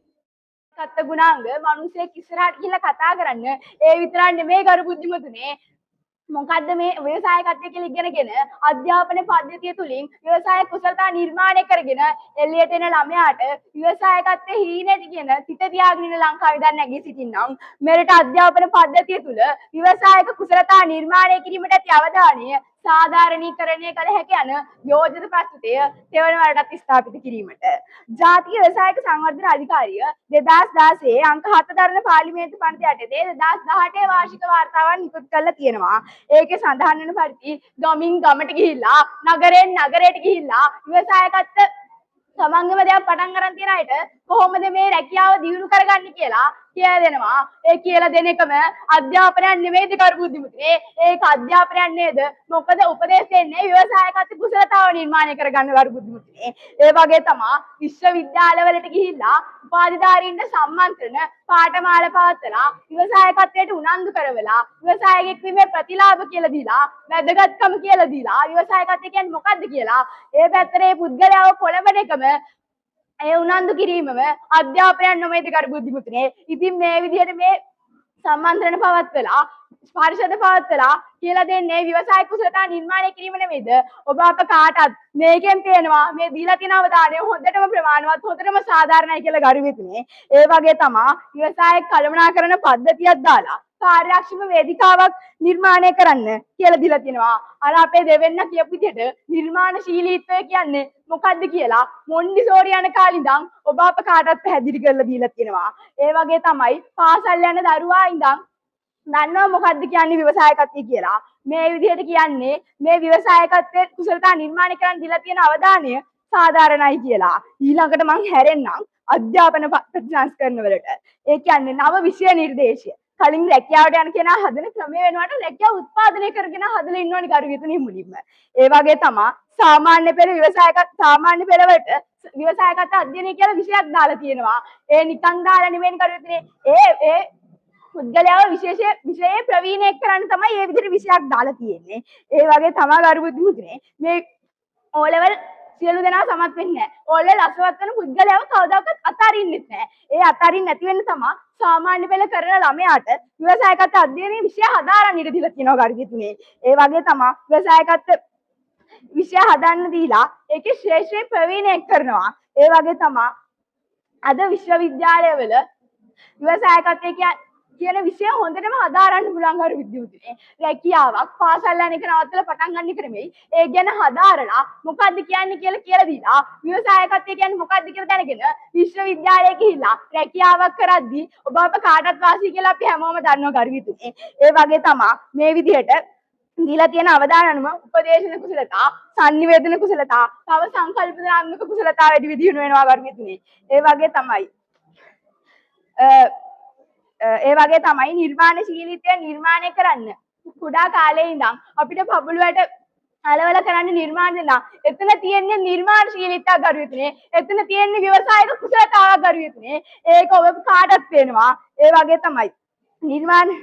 කත්ත ගුණාංග මිනිස්සෙක් ඉස්සරහට ගිහිල්ලා කතා කරන්න ඒ විතරක් නෙමෙයි කරු බුද්ධිමතුනේ. මොකද්ද මේ ව්‍යවසායකත්වය කියලා ඉගෙනගෙන අධ්‍යාපන පද්ධතිය තුලින් ව්‍යවසාය කුසලතා නිර්මාණය කරගෙන එළියට එන ළමයාට ව්‍යවසායකත්වයේ හීනෙට කියන සිත තියාගෙන ඉන්න ලංකාවේ දැන් නැගී සිටින්නම් මෙරට අධ්‍යාපන පද්ධතිය තුල ව්‍යවසායක කුසලතා නිර්මාණය කිරීමට ඇති අවධානය සාධාරණීකරණය කළ හැකි යන යෝජිත ප්‍රස්තුතය තෙවන වරටත් ස්ථාපිත කිරීමට ජාතික ව්‍යවසායක සංවර්ධන අධිකාරිය 2016 අංක 7 දරන පාර්ලිමේන්තු පනත යටතේ 2018 වාර්ෂික වාර්තාවක් නිකුත් කරලා තියෙනවා. ඒකේ සඳහන් වෙන පරිදි ගමින් ගමට ගිහිල්ලා නගරෙන් නගරයට ගිහිල්ලා ව්‍යවසායකත්ව සමංගම දෙයක් පටන් ගන්න තියන අයට කොහොමද මේ රැකියාව දියුණු කරගන්නේ කියලා කියලා දෙනවා. ඒ කියලා දෙන එකම අධ්‍යාපනයක් නෙමෙයිද කරු බුද්ධිමතුනේ. ඒක අධ්‍යාපනයක් නේද? මොකද උපදේශ දෙන්නේ ව්‍යවසායකත්ව කුසලතාව නිර්මාණය කරගන්න කරු බුද්ධිමතුනේ. ඒ වගේ තමයි විශ්වවිද්‍යාලවලට ගිහිල්ලා උපාධිධාරීන්ට සම්මන්ත්‍රණ පාඨමාල පවත්වලා ව්‍යවසායකත්වයට උනන්දු කරවලා ව්‍යවසායකෙක් වීමේ ප්‍රතිලාභ කියලා දීලා වැදගත්කම කියලා දීලා ව්‍යවසායකත්වය කියන්නේ මොකක්ද කියලා ඒ පැත්තේ පුද්ගලයාව පොළඹන එකම ඒ උනන්දු කිරීමම අධ්‍යාපනයක් නොමේද කරු බුද්ධිමතුනේ. ඉතින් මේ විදිහට මේ සම්මන්ත්‍රණ පවත්වලා පරිශද පවත්වලා කියලා දෙන්නේ ව්‍යවසාය කුසලතා නිර්මාණය කිරීම නෙමෙයිද? ඔබ අප කාටත් මේකෙන් පේනවා මේ දීලා තියෙන අවධානය හොඳටම ප්‍රමාණවත් හොඳටම සාධාරණයි කියලා ගරුවිතුනේ. ඒ වගේ තමයි ව්‍යවසාය කළමනාකරන පද්ධතියක් දාලා කාර්යක්ෂම වේදිකාවක් නිර්මාණය කරන්න කියලා දීලා තියෙනවා. අර අපේ දෙවෙන්න කියපු විදිහට නිර්මාණශීලීත්වය කියන්නේ මොකද්ද කියලා මොන්ඩිසෝරි යන කාලේ ඉඳන් ඔබ අප කාටත් පැහැදිලි කරලා දීලා තියෙනවා. ඒ වගේ තමයි පාසල් යන දරුවා ඉඳන් දන්නව මොකද්ද කියන්නේ ව්‍යවසායකත්වය කියලා. මේ විදිහට කියන්නේ මේ ව්‍යවසායකත්වයේ කුසලතා නිර්මාණය කරන්න දීලා තියෙන අවධානය සාධාරණයි කියලා. ඊළඟට මං හැරෙන්නම් අධ්‍යාපන ප්‍රතිසංස්කරණ වලට. ඒ කියන්නේ නව විෂය නිර්දේශය. කලින් රැකියාවට යන කෙනා හදන ක්‍රමය වෙනුවට රැකියාව උත්පාදනය කරගෙන හදලා ඉන්නවනේ කරුවිතුනේ මුලින්ම. ඒ වගේ තමයි සාමාන්‍ය පෙළ සාමාන්‍ය පෙළවලට ව්‍යවසායකත්ව අධ්‍යයනය කියලා විෂයක් දාලා තියෙනවා. ඒ නිකන් දාලා නෙමෙයි කරුවිතුනේ. ඒ පුද්ගලයාව විෂයේ ප්‍රවීණයෙක් කරන්න තමයි මේ විදිහට විෂයක් දාලා තියෙන්නේ. ඒ වගේ තමයි කරුවිතුනේ මේ O level සියලු දෙනා සමත් වෙන්නේ නැහැ. O level අසවත් වෙන පුද්ගලයාව කවදාකවත් අතාරින්නෙත් නැහැ. ඒ අතාරින්න නැති වෙන්න තමයි සාමාන්‍ය පෙළ කරන ළමයාට ව්‍යවසායකත්ව අධ්‍යයනයේ විෂය හදාරන්න ඉඩ දීලා තියෙනවා කරුවිතුනේ. ඒ වගේ තමයි ව්‍යවසායකත්ව විෂය හදන්න දීලා ඒකේ ශ්‍රේෂ්ඨ ප්‍රවීණයෙක් කරනවා. ඒ වගේ තමයි අද විශ්වවිද්‍යාලවල ව්‍යවසායකත්වයේ කියන විෂය හොඳටම හදාරන්න පුළුවන් කරු විද්‍යාවතුනේ. රැකියාවක් පාසල් යන එක නවත්තලා පටන් ගන්න එක නෙමෙයි. ඒ ගැන හදාරලා මොකද්ද කියන්නේ කියලා දීලා ව්‍යවසායකත්වය කියන්නේ මොකද්ද කියලා දැනගෙන විශ්වවිද්‍යාලයේ ගිහිල්ලා රැකියාවක් කරද්දී ඔබ අප කාටත් වාසි කියලා අපි හැමෝම දන්නවා කරු විද්‍යාවතුනේ. ඒ වගේ තමයි මේ විදිහට දීලා තියෙන අවධානම උපදේශන කුසලතා, sannivedana කුසලතා, තව සංකල්පනාත්මක කුසලතා වැඩි විදිහට වෙනවා කරු විද්‍යාවතුනේ. ඒ වගේ තමයි නිර්මාණශීලීත්වය නිර්මාණය කරන්න කුඩා කාලේ ඉඳන් අපිට පබළුවට අලවල කරන්න නිර්මාණ දෙනවා. එතන තියෙන්නේ නිර්මාණශීලීත්වයක් ගරුයුතුනේ. එතන තියෙන්නේ ව්‍යවසායික කුසලතාවක් ගරුයුතුනේ. ඒක ඔබ කාටත් පේනවා. ඒ වගේ තමයි. නිර්මාණ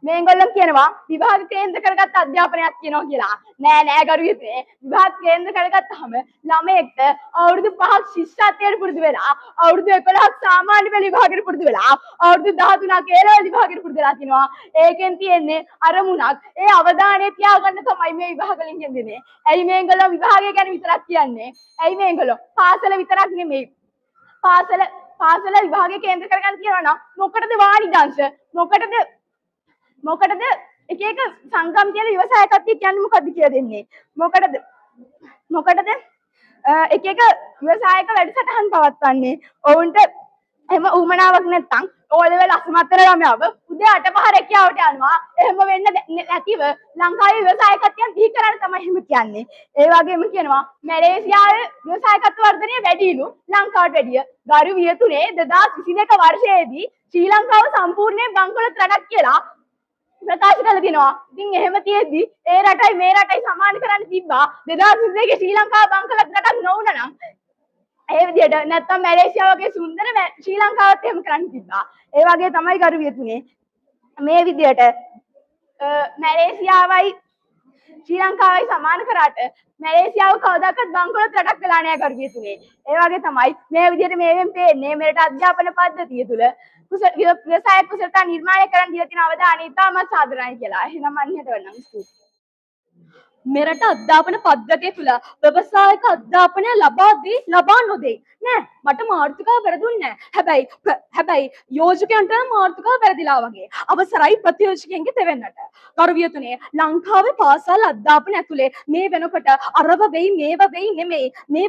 මේගොල්ලෝ කියනවා විභාග කේන්ද්‍ර කරගත් අධ්‍යාපනයක් කියනවා කියලා. නෑ ගරුයුතුනේ. විභාග කේන්ද්‍ර කරගත්තාම ළමයෙක්ට අවුරුදු 5ක් ශිෂ්‍යත්වයට පුරුදු වෙලා, අවුරුදු 11ක් සාමාන්‍ය පෙළ විභාගයට පුරුදු වෙලා, අවුරුදු 13ක් ඒ ලෙවල් විභාගයට පුරුදු වෙලා තිනවා. ඒකෙන් තියෙන්නේ අරමුණක්. ඒ අවධානය තියාගන්න තමයි මේ විභාග වලින් කියන්නේ. ඇයි මේගොල්ලෝ විභාගය ගැන විතරක් කියන්නේ? ඇයි මේගොල්ලෝ පාසල විතරක් නෙමෙයි. පාසල විභාගය කේන්ද්‍ර කරගන්න කියනවා නම් මොකටද වාණිජංශ? මොකටද එක එක සංගම් කියලා විවසාය කට්ටිය කියන්නේ මොකද්ද කියලා දෙන්නේ? මොකටද එක එක විවසායක වැඩසටහන් පවත්වන්නේ? ඔවුන්ට එහෙම උමනාවක් නැත්තම් ඕලෙවල් අසමත් වෙන ළමයාව උදේ 8:00 රැකියාවට යනවා. එහෙම වෙන්න නැතිව ලංකාවේ විවසායකත්වයන් බිහි කරන්න තමයි එහෙම කියන්නේ. ඒ වගේම කියනවා මැලේසියාවේ විවසායකත්ව වර්ධනය වැඩිලු ලංකාවට වැඩිය. ගරු වියතුනේ 2022 වර්ෂයේදී ශ්‍රී ලංකාව සම්පූර්ණයෙන් බංකොලොත් රටක් කියලා ප්‍රකාශ කළ දිනවා. ඉතින් එහෙම තියෙද්දි ඒ රටයි මේ රටයි සමාන කරන්න තිබ්බා. 2022 ශ්‍රී ලංකාව බංකොලොත් රටක් නොවුණා නම් ඒ විදිහට නැත්තම් මැලේසියාව වගේ සුන්දර ශ්‍රී ලංකාවත් එහෙම කරන්න තිබ්බා. ඒ වගේ තමයි ගරු වියතුනේ මේ විදිහට මැලේසියාවයි ශ්‍රී ලංකාවයි සමාන කරාට මැලේසියාව කවදාකවත් බංකොලොත් රටක් වෙලා නැහැ ගරු වියතුනේ. ඒ වගේ තමයි මේ විදිහට මේවෙන් පේන්නේ මෙරට අධ්‍යාපන පද්ධතිය තුළ ව්‍යවසාය කුසලතා නිර්මාණය කරන්න දීලා තියෙන අවධානය ඉතාමත් සාධාරණයි කියලා. එහෙනම් මම ඉහට වෙන්නම් ස්තුතියි. මෙරට අධ්‍යාපන පද්ධතිය තුළ ව්‍යවසායක අධ්‍යාපනය ලබා නොදෙයි. නෑ මට මාතෘකාව වැරදුන්නේ නෑ. හැබැයි යෝජකයන්ට මාතෘකාව වැරදිලා වගේ. අවසරයි ප්‍රතියෝජකයන්ගේ තෙවෙන්නට. ගරු වියතුනේ ලංකාවේ පාසල් අධ්‍යාපනය ඇතුලේ මේ වෙනකොට අරව වෙයි මේව වෙයි නෙමෙයි. මේ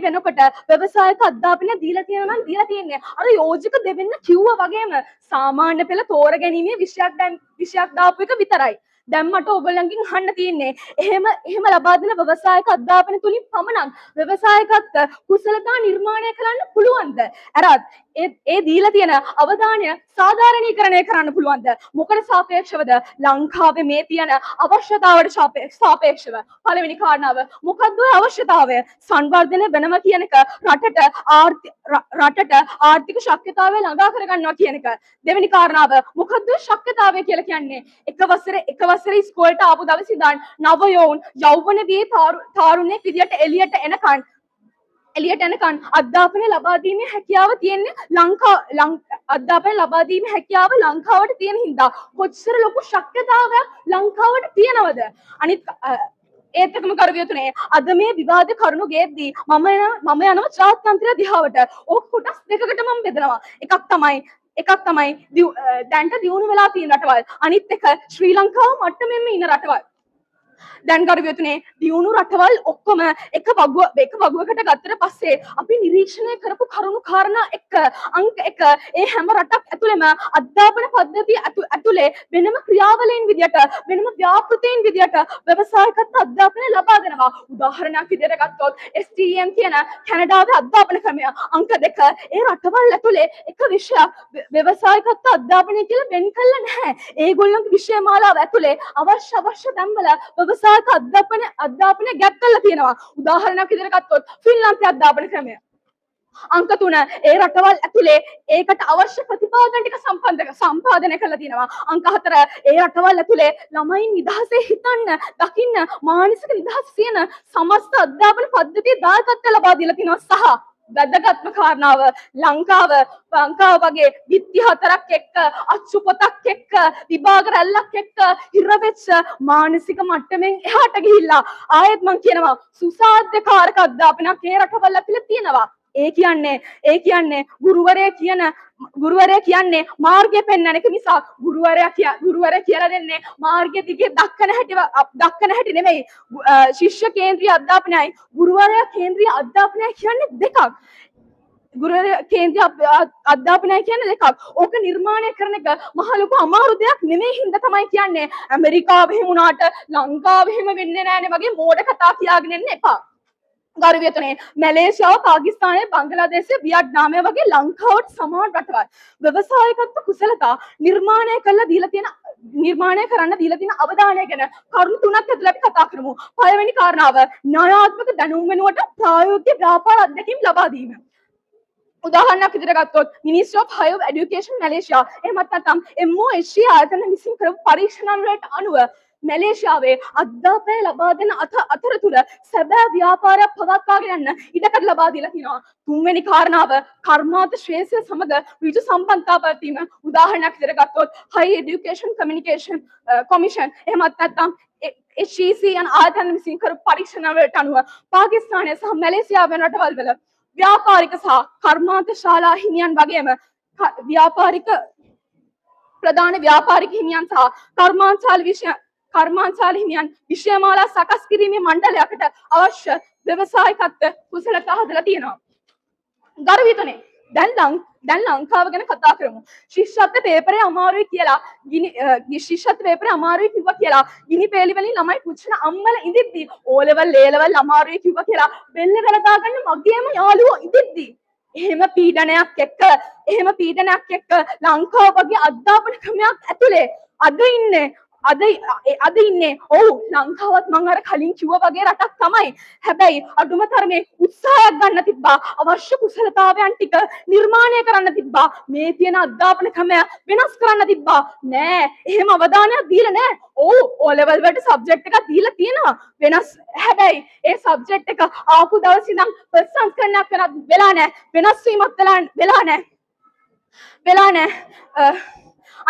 වෙනකොට ව්‍යවසායක අධ්‍යාපනය දීලා තියෙනවා නම් දීලා තියෙන්නේ අර යෝජක දෙවෙන්න කිව්වා වගේම සාමාන්‍ය පෙළ තෝරගැනීමේ විෂයක් දාපු එක විතරයි. දැන් මට ඔයගොල්ලන්ගෙන් අහන්න තියෙන්නේ එහෙම ලබා දෙන ව්‍යවසායක අධ්‍යාපන තුලින් පමණක් ව්‍යවසායකත්ව කුසලතා නිර්මාණය කරන්න පුළුවන්ද? අරත් ඒ දීලා තියෙන අවධානය සාධාරණීකරණය කරන්න පුළුවන්ද? මොකට සාපේක්ෂවද? ලංකාවේ මේ තියෙන අවශ්‍යතාවට සාපේක්ෂව. පළවෙනි කාරණාව මොකක්ද ඔය අවශ්‍යතාවය? සංවර්ධන වෙනවා කියන එක රටට ආර්ථික ශක්්‍යතාවය ළඟා කරගන්නවා කියන එක. දෙවෙනි කාරණාව මොකක්ද ශක්්‍යතාවය කියලා කියන්නේ? එක වසරේ ඉස්කෝලේට ආපු දවස් ඉඳන් නව යෞවන දී තාරුණ්‍යෙක් විදියට එළියට එනකන් අධ්‍යාපනය ලබා දීමේ හැකියාව තියෙන්නේ ලංකාවට තියෙන හින්දා කොච්චර ලොකු ශක්්‍යතාවයක් ලංකාවට තියෙනවද? අනිත් ඒත් එකම කරු වියතුනේ අද මේ විවාද කරුණු ගේද්දී මම යනවා ජාත්‍යන්තර දිහාවට. ඕක කොටස් දෙකකට මම බෙදනවා. එකක් තමයි දැන්ට දියුණු වෙලා තියෙන රටවල්. අනිත් එක ශ්‍රී ලංකාව මට්ටමෙන්ම ඉන්න රටවල්. දැන් ගරු වියතුනේ දියුණු රටවල් ඔක්කොම එක වගුවකට ගත්තට පස්සේ අපි නිරීක්ෂණය කරපු කරුණු කාරණා අංක 1 ඒ හැම රටක් ඇතුළෙම අධ්‍යාපන පද්ධතිය ඇතුලේ වෙනම ක්‍රියාවලීන් විදියට වෙනම ව්‍යාපෘතීන් විදියට ව්‍යවසායකත්ව අධ්‍යාපනය ලබා දෙනවා. උදාහරණයක් විදියට ගත්තොත් STEM කියන කැනඩාවේ අධ්‍යාපන ක්‍රමය අංක 2 ඒ රටවල් ඇතුලේ එක විෂයක් ව්‍යවසායකත්ව අධ්‍යාපනය කියලා වෙන් කළා නැහැ. ඒගොල්ලන්ගේ විෂය මාලාව ඇතුලේ අවශ්‍ය තැන්වල ව්‍යවසායක අධ්‍යාපනය ගැප් කරලා තියෙනවා. උදාහරණයක් විදිහට ගත්තොත් ෆින්ලන්තයේ අධ්‍යාපන ක්‍රමය අංක 3 ඒ රටවල් ඇතුලේ ඒකට අවශ්‍ය ප්‍රතිපාදන ටික සම්පාදනය කරලා තියෙනවා. අංක 4 ඒ රටවල් ඇතුලේ ළමයින් නිදහසේ හිතන්න, දකින්න, මානසික නිදහස තියෙන සමස්ත අධ්‍යාපන පද්ධතිය දායකත්වය ලබා දීලා තියෙනවා. සහ වැදගත්ම කාරණාව ලංකාව වගේ විත්ති 4ක් එක්ක අච්චු පොතක් එක්ක විභාග රැල්ලක් එක්ක හිරවෙච්ච මානසික මට්ටමින් එහාට ගිහිල්ලා ආයෙත් මං කියනවා සුසාධ්‍යකාරක අධ්‍යාපනයක් ඒ රටවල් ඇතුලේ තියෙනවා. ඒ කියන්නේ ගුරුවරයා කියන්නේ මාර්ගය පෙන්වන එක නිසා ගුරුවරයා කියලා දෙන්නේ මාර්ගය දිගේ දක්කන හැටි නෙමෙයි. ශිෂ්‍ය කේන්ද්‍රීය අධ්‍යාපනයයි ගුරුවරයා කේන්ද්‍රීය අධ්‍යාපනයයි කියන්නේ දෙකක්. ගුරුවරයා කේන්ද්‍රීය අධ්‍යාපනය කියන්නේ දෙකක්. ඕක නිර්මාණය කරන එක මහ ලොකු අමාරු දෙයක් නෙමෙයි හින්දා තමයි කියන්නේ ඇමරිකාවේ වුණාට ලංකාවේ එහෙම වෙන්නේ නැහැනේ වගේ මෝඩ කතා කියාගෙන ඉන්න එපා. ගරු වියතුනේ මැලේසියාව, පාකිස්තානය, බංගලාදේශය, වියට්නාමය වගේ ලංකාවට සමාන රටවල් ව්‍යවසායකත්ව කුසලතා නිර්මාණය කරලා දීලා තියෙන නිර්මාණය කරන්න දීලා තියෙන අවධානය ගැන කරුණු තුනක් ඇතුළත අපි කතා කරමු. පළවෙනි කාරණාව න්‍යායාත්මක දැනුම් වෙනුවට ප්‍රායෝගික ව්‍යාපාර අත්දැකීම් ලබා දීම. උදාහරණයක් විදිහට ගත්තොත් Ministry of Higher Education Malaysia එහෙමත් නැත්නම් MOHE ආයතන විසින් කරපු පරීක්ෂණ වලට අනුව මැලේසියාවේ අධ්‍යාපනය ලබා දෙන අතරතුර සැබෑ ව්‍යාපාරයක් පවත්වාගෙන යන්න ඉඩකඩ ලබා දීලා තියෙනවා. තුන්වෙනි කාරණාව කර්මාන්ත ශ්‍රේෂ්ඨ සමග ඍජු සම්බන්ධතා පැවැත්වීම. උදාහරණයක් විදිහට ගත්තොත් Higher Education Communication Commission එහෙමත් නැත්නම් HEC යන ආයතන විසින් කරපු පරීක්ෂණ වලට අනුව පාකිස්තානය සහ මැලේසියාව වෙන රටවල් වල ව්‍යාපාරික සහ කර්මාන්ත ශාලා හිමියන් වගේම ප්‍රධාන ව්‍යාපාරික හිමියන් සහ කර්මාන්තශාල හිමියන් විෂයමාලා සකස් කිරීමේ මණ්ඩලයකට අවශ්‍ය ව්‍යවසායිකත්ව කුසලතා හදලා තියෙනවා. ගරුවිතනේ දැන් ලංකාව ගැන කතා කරමු. ශිෂ්‍යත්ව පේපරේ අමාරුයි කියලා ශිෂ්‍යත්ව පේපරේ අමාරුයි කිව්වා කියලා ගිනි පෙළි වලින් ළමයි පුච්චන අම්මලා ඉඳිද්දි O level A level අමාරුයි කිව්වා කියලා බෙල්ල වල දාගන්න මගේම යාළුවෝ ඉඳිද්දි එහෙම පීඩනයක් එක්ක ලංකාව වගේ අධ්‍යාපන ක්‍රමයක් ඇතුලේ අද ඉන්නේ ඔව් ලංකාවත් මම අර කලින් කිව්වා වගේ රටක් තමයි. හැබැයි අඩුම තරමේ උත්සාහයක් ගන්න තිබ්බා. අවශ්‍ය කුසලතාවයන් ටික නිර්මාණය කරන්න තිබ්බා. මේ තියෙන අධ්‍යාපන ක්‍රමය වෙනස් කරන්න තිබ්බා. නෑ එහෙම අවධානයක් දීලා නෑ. ඔව් O level වලට සබ්ජෙක්ට් එකක් දීලා තියෙනවා. වෙනස් හැබැයි ඒ සබ්ජෙක්ට් එක ආපු දවස් ඉඳන් ප්‍රසංස්කරණයක් වෙලා නෑ. වෙනස් වීමක් වෙලා නෑ.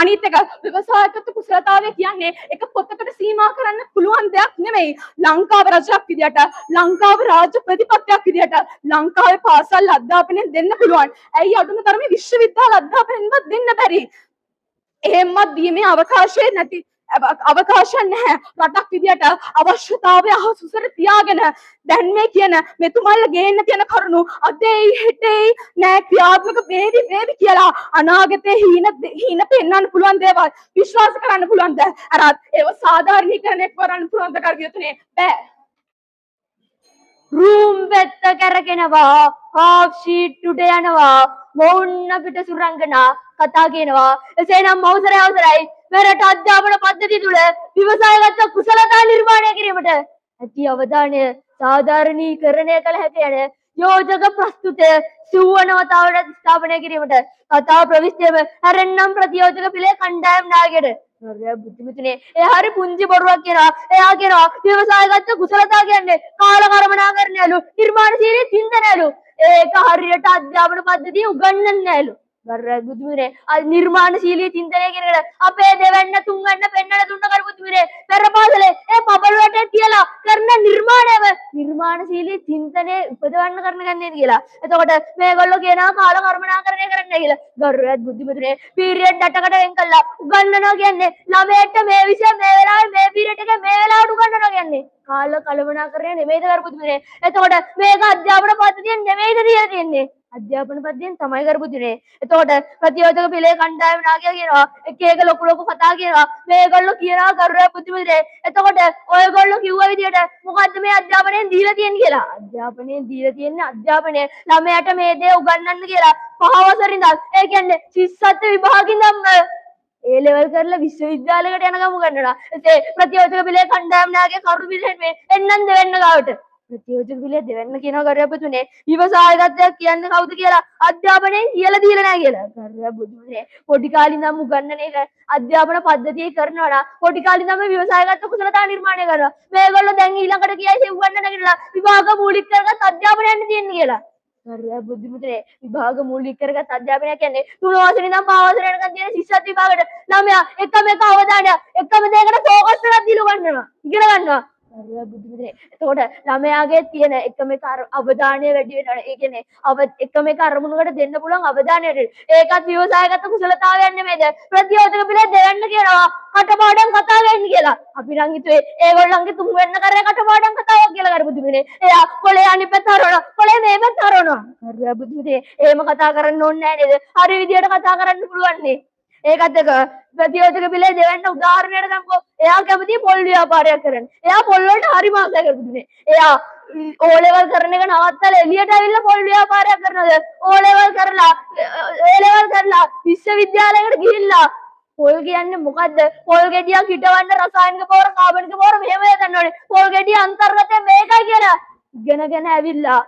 අනිත් එක ව්‍යවසායකත්ව කුසලතාවය කියන්නේ එක පොතකට සීමා කරන්න පුළුවන් දෙයක් නෙමෙයි. ලංකාව රජයක් විදියට, ලංකාව රාජ්‍ය ප්‍රතිපත්තියක් විදියට ලංකාවේ පාසල් අධ්‍යාපනය දෙන්න පුළුවන්. ඇයි අඩුම තරමේ විශ්වවිද්‍යාල අධ්‍යාපනයවත් දෙන්න බැරි? එහෙමත් දීමේ අවකාශය නැහැ. රටක් විදියට අවශ්‍යතාවය අහසුසර තියාගෙන දැන් මේ කියන මෙතුමල්ලා ගේන්න තියෙන කරුණු අදේ හෙටේ නෑ ක්‍රියාත්මක වේවි කියලා අනාගතේ හීන පෙන්වන්න පුළුවන් දේවල් විශ්වාස කරන්න පුළුවන්ද? අරත් ඒව සාධාරණීකරණය කරන්න පුළුවන්ද කර්වියතුනේ? බෑ. රූම් වෙත්ත කරගෙනවා හාෆ් ෂීට් උඩ යනවා මොවුන් අපිට සුරංගනා කතා කියනවා. එසේනම් අවසරයි මෙරට අධ්‍යාපන පද්ධතිය තුළ විවසායගත කුසලතා නිර්මාණය කිරීමට ඇති අවධානය සාධාරණීකරණය කළ හැකි යන යෝජක ප්‍රස්තුත සිව්වනවතාවට ස්ථාපනය කිරීමට කතා ප්‍රවිෂ්ඨයම හැරෙන්නම් ප්‍රතියෝජක පිළේ කණ්ඩායම් නායකයට බුද්ධිමිතුනේ ඒ හරි පුංචි බොරුවක් කියනවා. එයා කියනවා විවසායගත කුසලතා කියන්නේ කාලකර්මණාකරණයලු නිර්මාණශීලී චින්තනයලු. ඒක හරියට අධ්‍යාපන පද්ධතිය උගන්වන්නේ නැලු. බුදුමිනේ නිර්මාණශීලී චින්තනය කියන එකට අපේ දෙවන්න තුන්වන්න පෙන්නන දුන්න කර බුදුමිනේ පෙරපාසලේ ඒ පබල් වටේ තියලා කරන නිර්මාණශීලී චින්තනය උපදවන්න කරන ගන්නේ කියලා. එතකොට මේගොල්ලෝ කියනවා කාල කර්මණාකරණය කරන්න කියලා. ගරුවත් බුදුමිනේ පීරියඩ් 8කට වෙන් කළා උගන්වනවා කියන්නේ ළමයට මේ විෂය මේ වෙලාවේ මේ පීරියඩ් එක මේ වෙලාවට උගන්වනවා කියන්නේ කාල කළමනාකරණය නෙමෙයිද කර බුදුමිනේ. එතකොට මේක අධ්‍යාපන පද්ධතියෙන් නෙමෙයිද කියලා තියෙන්නේ. අධ්‍යාපන පද්ධතියෙන් තමයි කරපුදුනේ. එතකොට ප්‍රතියෝජක පිළේ කණ්ඩායම නායකයා කියනවා එක ලොකු කතා කියනවා. මේගොල්ලෝ කියනවා කරුණා බුද්ධිමතුනේ. එතකොට ඔයගොල්ලෝ කිව්ව විදිහට මොකද්ද මේ අධ්‍යාපනයෙන් දීලා තියෙන්නේ කියලා. අධ්‍යාපනයෙන් දීලා තියෙන්නේ අධ්‍යාපනය ළමයාට මේ දේ උගන්වන්න කියලා. 5 වසරේ ඉඳන් ඒ කියන්නේ ශිෂ්‍යත්ව විභාගෙන් නම් ඒ ලෙවල් කරලා විශ්වවිද්‍යාලයකට යනකම් උගන්වනවා. ඒ ප්‍රතියෝජක පිළේ කණ්ඩායම නායකයා කරුණු පිළිහෙන් මේ එන්නන් දෙවෙන්න ගාවට ප්‍රතියෝජක පිළේ දෙවෙන්න කියනවා කරුණාපතුනේ. විවසායගතයක් කියන්නේ කවුද කියලා අධ්‍යාපනයෙන් කියලා දීලා නැහැ කියලා. කරුණාපතුනේ පොඩි කාලේ ඉඳන් උගන්වන එක අධ්‍යාපන පද්ධතියේ කරනවා නම් පොඩි කාලේ ඉඳන් මේ විවසායගත කුසලතා නිර්මාණය කරනවා. මේගොල්ලෝ දැන් ඊළඟට කියයි සෙව්වන්න නැගිටලා විභාග මූලික කරගත් අධ්‍යාපනයන්න තියෙන්නේ කියලා. බුද්ධිමුතුනේ විභාග මූලික කරගත් අධ්‍යාපනය කියන්නේ 3 වසරේ ඉඳන් 5 වසර යනකම් තියෙන ශිෂ්‍යත්ව විභාගයට ළමයා එකම අවධානය එකම දෙයකට ફોකස් කරලා දීලා ගන්නවා ඉගෙන ගන්නවා. බුද්ධිමුතුනේ එතකොට ළමයාගේ තියෙන එකම අවධානය වැඩි වෙනවා. ඒ කියන්නේ එකම අරමුණකට දෙන්න පුළුවන් අවධානය වැඩි. ඒකත් විවසායගත කුසලතාවයක් නෙමෙයිද? ප්‍රතියෝජක පිළේ දෙවන්න කියනවා කටපාඩම් කතා වෙන්න කියලා. අපි නම් හිතුවේ ඒගොල්ලන්ගේ තුන් වෙන්න කරේ කටපාඩම් කතාවක් කියලා කර බුදුමිනේ. එයා කොලේ අනිත් පැත්ත හරවනවා. කොලේ මේ පැත්ත හරවනවා. හරි බුදුමිනේ එහෙම කතා කරන්න ඕනේ නැහැ නේද? හරි විදියට කතා කරන්න පුළුවන් නේ. ඒකත් එක ප්‍රතියෝජක පිළේ දෙවන්න උදාහරණයක් ගන්නකො. එයා කැමති පොල් ව්‍යාපාරයක් කරන්න. එයා පොල් වලට හරි මාසයක් කරපුදුනේ. එයා O level කරන එක නවත්තලා එළියට ඇවිල්ලා පොල් ව්‍යාපාරයක් කරනවාද? O level කරලා A level කරලා විශ්වවිද්‍යාලයකට ගිහිල්ලා පොල් කියන්නේ මොකද්ද? පොල් ගෙඩියක් හිටවන්න රසායනික පොහොර කාබනික පොහොර මෙහෙම හදන්න ඕනේ. පොල් ගෙඩිය අන්තර්ගතය මේකයි කියලා ඉගෙනගෙන ඇවිල්ලා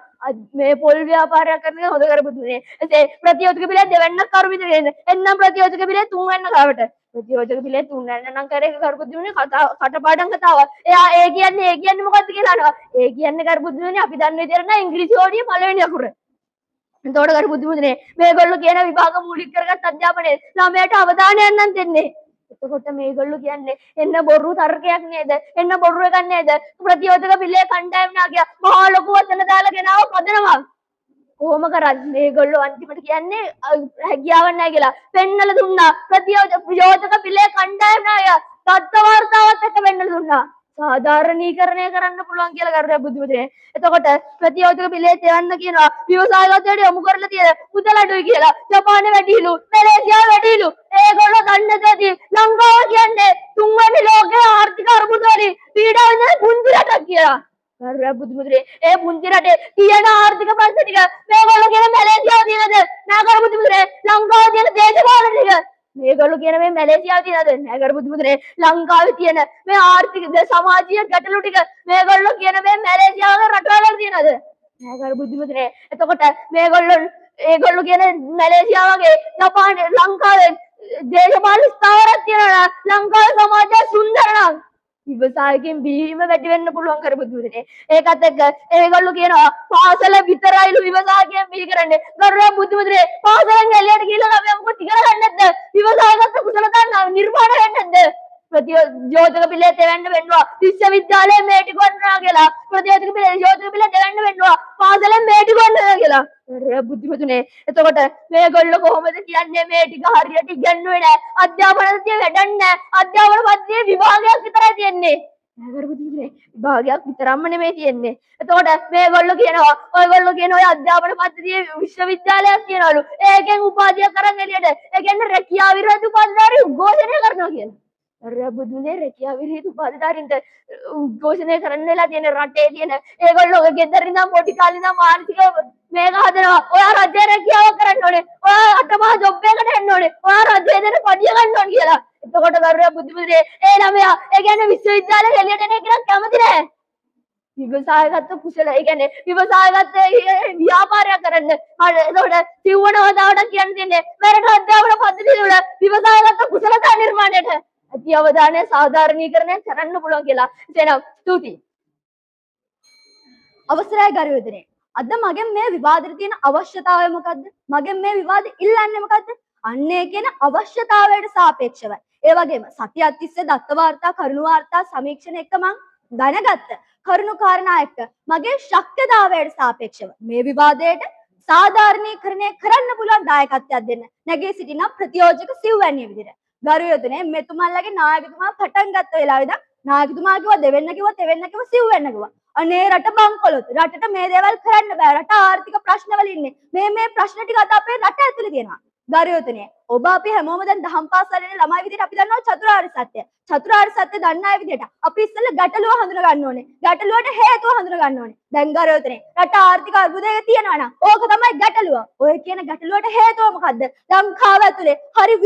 මේ පොල් ව්‍යාපාරයක් කරන එක හොඳ කරපුතුනේ. එසේ ප්‍රතියෝජක පිළේ දෙවන්නක් කරු විදිහට එන්නම් ප්‍රතියෝජක පිළේ තුන්වන්න කාවට. ප්‍රතියෝජක පිළේ තුන්වන්න නම් කරේ කරපුතුනේ කටපාඩම් කතාවක්. ඒ කියන්නේ මොකද්ද කියලා අහනවා. ඒ කියන්නේ කරපුතුනේ අපි දන්න විදිහට නම් ඉංග්‍රීසි ඕඩිය පළවෙනි අකුර. එතකොට කරපුතුනේ මේගොල්ලෝ කියන විභාග මූලික කරගත් අධ්‍යාපනයේ ළමයට අවධානයක් නම් දෙන්නේ. එතකොට මේගොල්ලෝ කියන්නේ එන්න බොරු තර්කයක් නේද? එන්න බොරු එකක් නේද? ප්‍රතියෝජක පිළේ කණ්ඩායම් නාගයා මහා ලොකු වචන දාලා ගෙනාව පදනවා. කොහොම කරත් මේගොල්ලෝ අන්තිමට කියන්නේ හැකියාවක් නැහැ කියලා පෙන්නලා දුන්නා. ප්‍රතියෝජක පිළේ කණ්ඩායම් නාගයා තත්ත්ව වාර්තාවත් එක්ක පෙන්නලා දුන්නා. සාධාරණීකරණය කරන්න පුළුවන් කියලා කරුණා බුදුමතුනේ. එතකොට ප්‍රතියෝජක පිළේ තෙවන්න කියනවා ව්‍යවසායගතයට යොමු කරලා තියෙන මුදල් අඩුයි කියලා. ජපානයේ වැඩිලු, මැලේසියාවේ වැඩිලු. ඒගොල්ලෝ දන්නේ නැති ලංකාව කියන්නේ තුන්වෙනි ලෝකයේ ආර්ථික අර්බුදවලින් පීඩා විඳින පුංචි රටක් කියලා. කරුණා බුදුමතුනේ ඒ පුංචි රටේ තියෙන ආර්ථික ප්‍රශ්න ටික මේගොල්ලෝ කියන මැලේසියාව තියෙනද? නෑ කරුණා බුදුමතුනේ ලංකාව තියෙන දේශපාලන ටික මේගොල්ලෝ කියන මේ මැලේසියාව තියෙනද? නෑ කරුණා බුදුමතුනේ ලංකාවේ තියෙන මේ ආර්ථික සමාජීය ගැටලු ටික මේගොල්ලෝ කියන මේ මැලේසියාවේ රටවල තියෙනද? නෑ කරුණා බුදුමතුනේ එතකොට ඒගොල්ලෝ කියන මැලේසියාව වගේ ජපානයේ ලංකාවේ දේශපාලන ස්ථාවරයක් තියෙනවා. ලංකාවේ සමාජය සුන්දර නම් විවසායකින් බීම වැඩි වෙන්න පුළුවන් කරපුදුනේ. ඒකත් එක්ක ඒගොල්ලෝ කියනවා පාසල විතරයිලු විවසායකින් බී කරන්නේ. කරුණා බුදුමුදුනේ පාසලෙන් එළියට ගිහලා අපි මොකද ඉගෙන ගන්න නැද්ද? විවසායගත කුසලතා නිර්මාණය වෙන්නේ නැද්ද? ප්‍රතියෝජක පිළේ දෙවන්න වෙන්නවා. විශ්වවිද්‍යාලයේ මේ ටික වන්නා කියලා. ප්‍රතියෝජක පිළේ දෙවන්න වෙන්නවා. පාසලෙන් මේ ටික වන්නා කියලා. බුද්ධිමතුනේ එතකොට මේගොල්ලෝ කොහොමද කියන්නේ මේ ටික හරියට ඉගෙනුවේ නැහැ. අධ්‍යාපනයේ වැඩක් නැහැ. අධ්‍යාපන පද්ධතියේ විභාගයක් විතරයි තියෙන්නේ. නගර බුද්ධිමතුනේ විභාගයක් විතරක්ම නෙමෙයි තියෙන්නේ. එතකොට මේගොල්ලෝ කියනවා ඔයගොල්ලෝ කියන ඔය අධ්‍යාපන පද්ධතියේ විශ්වවිද්‍යාලයක් තියනවලු. ඒකෙන් උපාධියක් කරන් එළියට. ඒ කියන්නේ රැකියාව විරහිත උපාධිධාරී උද්ඝෝෂණය කරනවා කියලා. බුදුනේ රැකියාව විරහිත උපාධිධාරීන්ට උද්ඝෝෂණය කරන්න වෙලා තියෙන රටේ තියෙන ඒගොල්ලෝ ගෙදර ඉඳන් පොඩි කාලේ ඉඳන් මානසික මේක හදනවා. ඔයා රජයේ රැකියාව කරන්න ඕනේ. ඔයා අටමහා ජොබ් එකකට එන්න ඕනේ. ඔයා රජයේ දෙන පඩිය ගන්න ඕනේ කියලා. එතකොට කරුණා බුදුමුදුනේ ඒ ළමයා ඒ කියන්නේ විශ්වවිද්‍යාලේ එළියට එන එක කැමති නැහැ. විවසායගත කුසල ඒ කියන්නේ විවසායගත ව්‍යාපාරයක් කරන්න. එතකොට සිව්වනවතාවට කියන්න තියෙන්නේ මෙරට අධ්‍යාපන පද්ධතිය වල විවසායගත කුසලතා නිර්මාණයට අති අවධානය සාධාරණීකරණය කරන්න පුළුවන් කියලා. එතනම් ස්තුතියි. අවසරයි ගරුවදනේ. අද මගෙන් මේ විවාදෙට තියෙන අවශ්‍යතාවය මොකද්ද? මගෙන් මේ විවාදෙ ඉල්ලන්නේ මොකද්ද? අන්නේ කියන අවශ්‍යතාවයට සාපේක්ෂවයි. ඒ වගේම සතියක් තිස්සේ දත්ත වාර්තා, කරුණු වාර්තා සමීක්ෂණ එක මං දැනගත්ත කරුණු කාරණා එක්ක මගේ ශක්තිතාවයට සාපේක්ෂව මේ විවාදයට සාධාරණීකරණය කරන්න පුළුවන් දායකත්වයක් දෙන්න නැගී සිටින ප්‍රතියෝජක සිව්වැනිය විදිහට. ගරුයතුනේ මෙතුමන්ලගේ නායකතුමා පටන් ගත්ත වෙලාවේ ඉඳන් නායකතුමා කිව්වා දෙවෙන්න කිව්වා තෙවෙන්න කිව්වා සිව්වෙන්න කිව්වා. අනේ රට බංකොලොත් රටට මේ දේවල් කරන්න බෑ. රට ආර්ථික ප්‍රශ්නවල ඉන්නේ. මේ ප්‍රශ්න ටික අද අපේ රට ඇතුලේ තියෙනවා. ගරුයතුනේ ඔබ අපි හැමෝම දැන් දහම් පාසල් යන ළමයි විදිහට අපි දන්නවා චතුරාර්ය සත්‍ය. චතුරාර්ය සත්‍ය දන්න අය විදිහට අපි ඉස්සෙල්ලා ගැටලුව හඳුන ගන්න ඕනේ. ගැටලුවට හේතුව හඳුන ගන්න ඕනේ. දැන් ගරුයතුනේ රට ආර්ථික අර්බුදයක තියෙනවා නම් ඕක තමයි ගැටලුව. ඔය කියන ගැටලුවට හේතුව මොකද්ද? ලංකාව ඇතුලේ හරි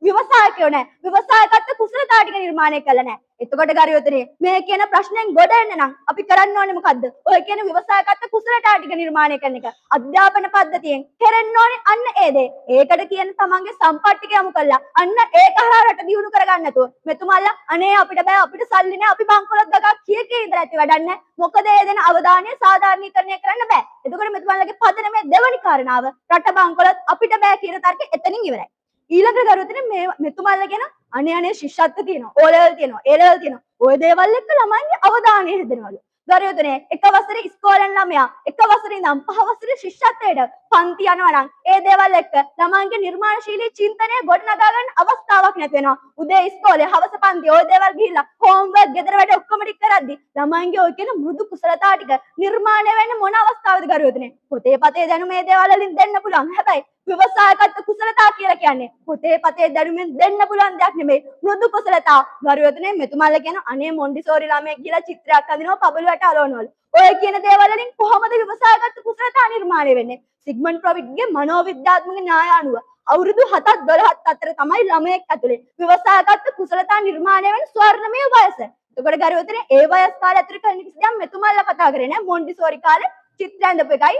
විවසායකයෝ නැහැ. විවසායකත්ව කුසලතා ටික නිර්මාණය කළා නැහැ. එතකොට ගරුවතුනේ මේ කියන ප්‍රශ්නෙන් ගොඩ එන්න නම් අපි කරන්න ඕනේ මොකද්ද? ඔය කියන විවසායකත්ව කුසලතා ටික නිර්මාණය කරන එක. අධ්‍යාපන පද්ධතියෙන් කරන්න ඕනේ අන්න ඒ දේ. ඒකට කියන තමන්ගේ සම්පත් ටික යොමු කළා. අන්න ඒක හරහා රට දියුණු කරගන්න නැතුව මෙතුමල්ලා අනේ අපිට බෑ අපිට සල්ලි නැහැ අපි බංකොලොත් දගා කී ඉඳලා ඇති වැඩක් නැහැ. මොකද ඒ දෙන අවධානය සාධාරණීකරණය කරන්න බෑ. එතකොට මෙතුමල්ලාගේ පදනමේ දෙවනි කාරණාව රට බංකොලොත් අපිට බෑ කියන තර්කෙ එතනින් ඉවරයි. ඊළඟට ගරුවතුනේ මෙතුමල්ලා කියන අනේ ශිෂ්‍යත්ව තියෙනවා ඕ ලෙවල් තියෙනවා ඒ ලෙවල් තියෙනවා ඔය දේවල් එක්ක ළමයින්ගේ අවධානය හදනවලු. ගරුවතුනේ එක වසරේ ඉස්කෝලෙන් ළමයා එක වසරේ ඉඳන් පහ වසරේ ශිෂ්‍යත්වයට පන්ති යනවා නම් ඒ දේවල් එක්ක ළමයින්ගේ නිර්මාණශීලී චින්තනය ගොඩනගා ගන්න අවස්ථාවක් නැති වෙනවා. උදේ ඉස්කෝලේ හවස පන්ති ඔය දේවල් ගිහිල්ලා හෝම්වර්ක් ගෙදර වැඩ ඔක්කොම ටික කරද්දි ළමයින්ගේ ඔය කියන මෘදු කුසලතා ටික නිර්මාණය වෙන්නේ මොන අවස්ථාවද ගරුවතුනේ? පොතේ පතේ දැනුම මේ දේවල් වලින් දෙන්න පුළුවන්. හැබැයි විවසායකත්ව කුසලතා කියලා කියන්නේ පොතේ පතේ දැනුමින් දෙන්න පුළුවන් දෙයක් නෙමෙයි. මෘදු කුසලතා. ගරුවතුනේ මෙතුමල්ලා කියන අනේ මොන්ඩිසෝරි ළමයෙක් කියලා චිත්‍රයක් අඳිනවා පබළුවට අලවනවලු. ඔය කියන දේවල් වලින් කොහොමද විවසායකත්ව කුසලතා නිර්මාණය වෙන්නේ? සිග්මන්ඩ් ෆ්‍රොයිඩ්ගේ මනෝවිද්‍යාත්මක න්‍යාය අනුව අවුරුදු 7ත් 12ත් අතර තමයි ළමයෙක් ඇතුලේ ව්‍යවසායගත කුසලතා නිර්මාණය වෙන ස්වර්ණමය වයස. එතකොට ගරුවතුනේ ඒ වයස් කාලය ඇතුලේ කරන කිසි දෙයක් මෙතුමල්ලා කතා කරේ නෑ. මොන්ටිසෝරි කාලේ චිත්‍ර ඇඳපු එකයි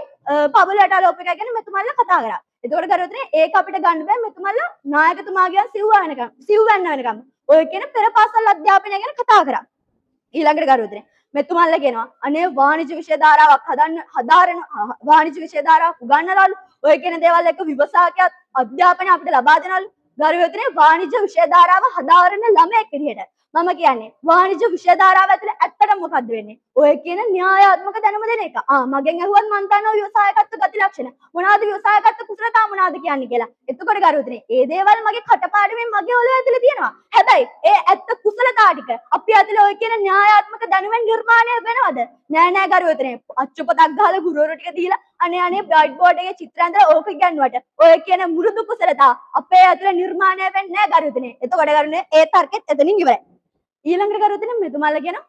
පබුලට අලෝප එකයි ගැන මෙතුමල්ලා කතා කරා. එතකොට ගරුවතුනේ ඒක අපිට ගන්න බෑ මෙතුමල්ලා නායකතුමාගේ සිව්වැන්න වෙනකම්. ඔය කියන පෙර පාසල් අධ්‍යාපනය ගැන කතා කරා. ඊළඟට ගරුවතුනේ මෙතුමල්ලා කියනවා අනේ වාණිජ්‍ය විෂය ධාරාවක් හදාරන වාණිජ්‍ය විෂය ධාරාවක් උගන්වනවලු. ඔය කියන දේවල් එක්ක විවසායක අධ්‍යාපනය අපිට ලබා දෙනවලු. ගරුවතුනේ වාණිජ්‍ය විෂය ධාරාව හදාරන ළමයෙක් විදිහට මම කියන්නේ වාණිජ්‍ය විෂය ධාරාව ඇතුලේ ඇත්තටම මොකද්ද වෙන්නේ? ඔය කියන න්‍යායාත්මක දැනුම දෙන එක. මගෙන් අහුවත් මම දන්නවා ව්‍යවසායකත්ව ගති ලක්ෂණ. මොනවාද ව්‍යවසායකත්ව කුසලතා මොනවාද කියන්නේ කියලා. එතකොට ගරුවතුනේ මේ දේවල් මගේ කටපාඩමෙන් මගේ ඔළුව ඇතුලේ තියෙනවා. හැබැයි ඒ ඇත්ත කුසලතා ටික අපි ඇතුලේ ඔය කියන න්‍යායාත්මක දැනුමෙන් නිර්මාණය වෙනවද? නෑ ගරුවතුනේ. අච්චුපතක් ගහලා ගුරුවරු ටික දීලා අනේ බ්ලයිඩ් බෝඩ් එකේ චිත්‍ර ඇඳලා ඕක ඉගන්නුවට ඔය කියන මුරුදු කුසලතා අපේ ඇතුලේ නිර්මාණය වෙන්නේ නෑ ගරුවතුනේ. එතකොට ගරුවතුනේ ඒ තර්කෙත් එතනින් ඉවරයි. ඊළඟට ගරුවතුනේ මෙතුමාලා කියන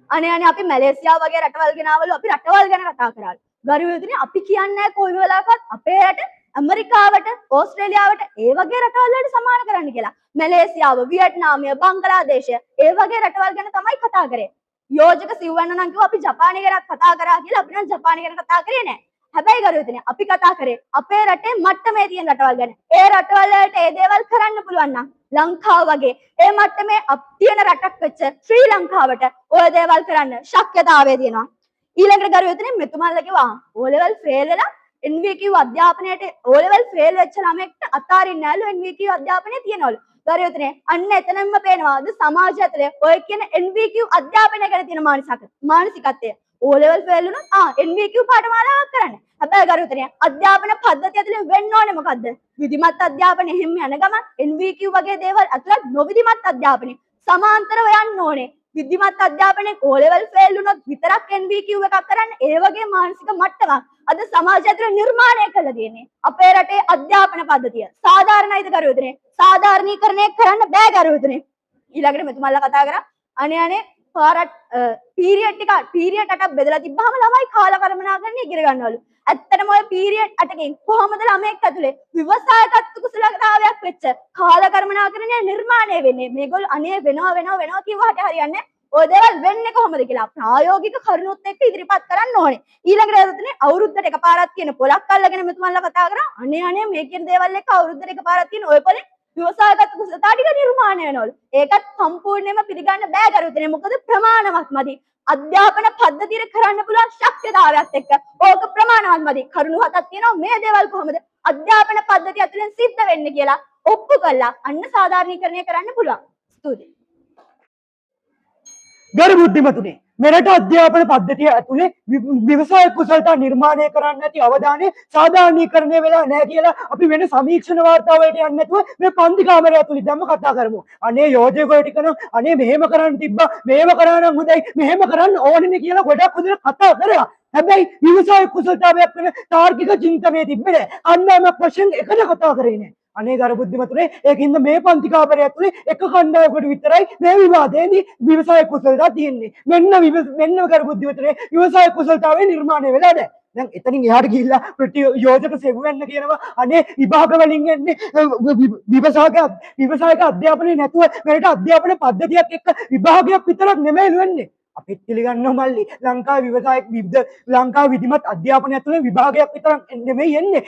අනේ අපි මැලේසියාව වගේ රටවල් ගෙනාවලු අපි රටවල් ගැන කතා කරාලු. ගරුවතුනේ අපි කියන්නේ කොයි වෙලාවකවත් අපේ රට ඇමරිකාවට ඕස්ට්‍රේලියාවට ඒ වගේ රටවල් වලට සමාන කරන්න කියලා. මැලේසියාව, වියට්නාමය, බංගලාදේශය ඒ වගේ රටවල් ගැන තමයි කතා කරේ. යෝජක සිව්වන්න නම් කිව්වා අපි ජපානය ගැන කතා කරා කියලා අපි නම් ජපානය ගැන කතා කරේ නෑ. හැබැයි ගරුවතුනේ අපි කතා කරේ අපේ රටේ මට්ටමේ තියෙන රටවල් ගැන. ඒ රටවල් වලට ඒ දේවල් කරන්න පුළුවන් නම් ලංකාව වගේ ඒ මට්ටමේ තියෙන රටක් වෙච්ච ශ්‍රී ලංකාවට ඔය දේවල් කරන්න ශක්‍යතාවය තියෙනවා. ඊළඟට ගරුවතුනේ මෙතුමාලා කිව්වා O level fail වෙලා NVQ අධ්‍යාපනයට O level fail වෙච්ච ළමෙක්ට අතාරින්න නෑලු NVQ අධ්‍යාපනය තියනවලු. ගරුවතුනේ අන්න එතනම පේනවාද සමාජය ඇතුලේ ඔය කියන NVQ අධ්‍යාපනය ගැන තියෙන මානසිකත්වය. O level fail වුණොත් NVQ පාඨමාලාවක් කරන්න. හැබැයි ගරුවතුනේ අධ්‍යාපන පද්ධතිය ඇතුලේ වෙන්න ඕනේ මොකද්ද? විධිමත් අධ්‍යාපනය හැම යන ගමන් NVQ වගේ දේවල් ඇතුළත් නොවිධිමත් අධ්‍යාපනය සමාන්තරව යන්න ඕනේ. විධිමත් අධ්‍යාපනයේ O level fail වුණොත් විතරක් NVQ එකක් කරන්න ඒ වගේ මානසික මට්ටමක් අද සමාජය ඇතුලේ නිර්මාණය කරලා තියෙන්නේ. අපේ රටේ අධ්‍යාපන පද්ධතිය සාධාරණයිද ගරුවතුනේ? සාධාරණීකරණය කරන්න බෑ ගරුවතුනේ. ඊළඟට මෙතුමාලා කතා කරා අනේ පාරට් පීරියඩ් එකක් බෙදලා තිබ්බහම ළමයි කාලකරමනාකරණය ඉගෙන ගන්නවලු. ඇත්තටම ඔය පීරියඩ් අටකින් කොහොමද ළමයෙක් ඇතුලේ විවසායකත්ව කුසලතාවයක් වෙච්ච කාලකරමනාකරණය නිර්මාණය වෙන්නේ? මේගොල්ලෝ අනේ වෙනවා කිව්වට හරියන්නේ ඔය දේවල් වෙන්නේ කොහොමද කියලා ප්‍රායෝගික කරුණුත් එක්ක ඉදිරිපත් කරන්න ඕනේ. ඊළඟට ඇතුලේ අවුරුද්දට එකපාරක් කියන පොලක් අල්ලගෙන මෙතුමන්ලා කතා කරා අනේ මේ කියන දේවල් එක්ක අවුරුද්දට එකපාරක් කියන ඔය පොලේ ව්‍යවසායගත කුසලතා ටික නිර්මාණය වෙනවලු. ඒකත් සම්පූර්ණයෙන්ම පිළිගන්න බෑ ගරුවතුනේ. මොකද ප්‍රමාණවත් මදි. අධ්‍යාපන පද්ධතියට කරන්න පුළුවන් ශක්තියතාවයත් එක්ක ඕක ප්‍රමාණවත් මදි. කරුණු හතක් තියෙනවා මේ දේවල් කොහොමද අධ්‍යාපන පද්ධතිය ඇතුලෙන් සිද්ධ වෙන්නේ කියලා ඔප්පු කළා. අන්න සාධාරණීකරණය කරන්න පුළුවන්. ස්තුතියි. ගරු බුද්ධිමතුනේ මෙරට අධ්‍යාපන පද්ධතිය ඇතුලේ ව්‍යවසාය කුසලතා නිර්මාණය කරන්න ඇති අවධානය සාධාරණීකරණය වෙලා නැහැ කියලා අපි වෙන සමීක්ෂණ වාර්තාවලට යන්නේ නැතුව මේ පන්ති කාමරය ඇතුලේ දැම්ම කතා කරමු. අනේ යෝජකයෝ ටික නම් අනේ මෙහෙම කරන්න තිබ්බා මෙහෙම කරා නම් හොඳයි මෙහෙම කරන්න ඕනේ කියලා ගොඩක් හොඳට කතා කරා. හැබැයි ව්‍යවසාය කුසලතාවයක් වෙන තාර්කික චින්තනයේ තිබ්බේ නැහැ. අන්නම ප්‍රශ්න එකද කතා කරේ නැහැ. අනේ ගරු බුද්ධිමතුනේ ඒකින්ද මේ පන්ති කාමරය ඇතුලේ එක කණ්ඩායමකට විතරයි මේ විවාදයේදී ව්‍යවසාය කුසලතා තියෙන්නේ. මෙන්න ගරු බුද්ධිමතුනේ ව්‍යවසාය කුසලතාවේ නිර්මාණය වෙලා නැහැ. දැන් එතනින් එහාට ගිහිල්ලා යෝජක සෙව්වන්න කියනවා අනේ විභාග වලින් එන්නේ ව්‍යවසායක අධ්‍යාපනය නැතුව මෙරට අධ්‍යාපන පද්ධතියක් එක්ක විභාගයක් විතරක් නෙමෙයි වෙන්නේ. අපිත් පිළිගන්නවා මල්ලි ලංකාවේ විධිමත් අධ්‍යාපනය ඇතුලේ විභාගයක් විතරක් නෙමෙයි එන්නේ.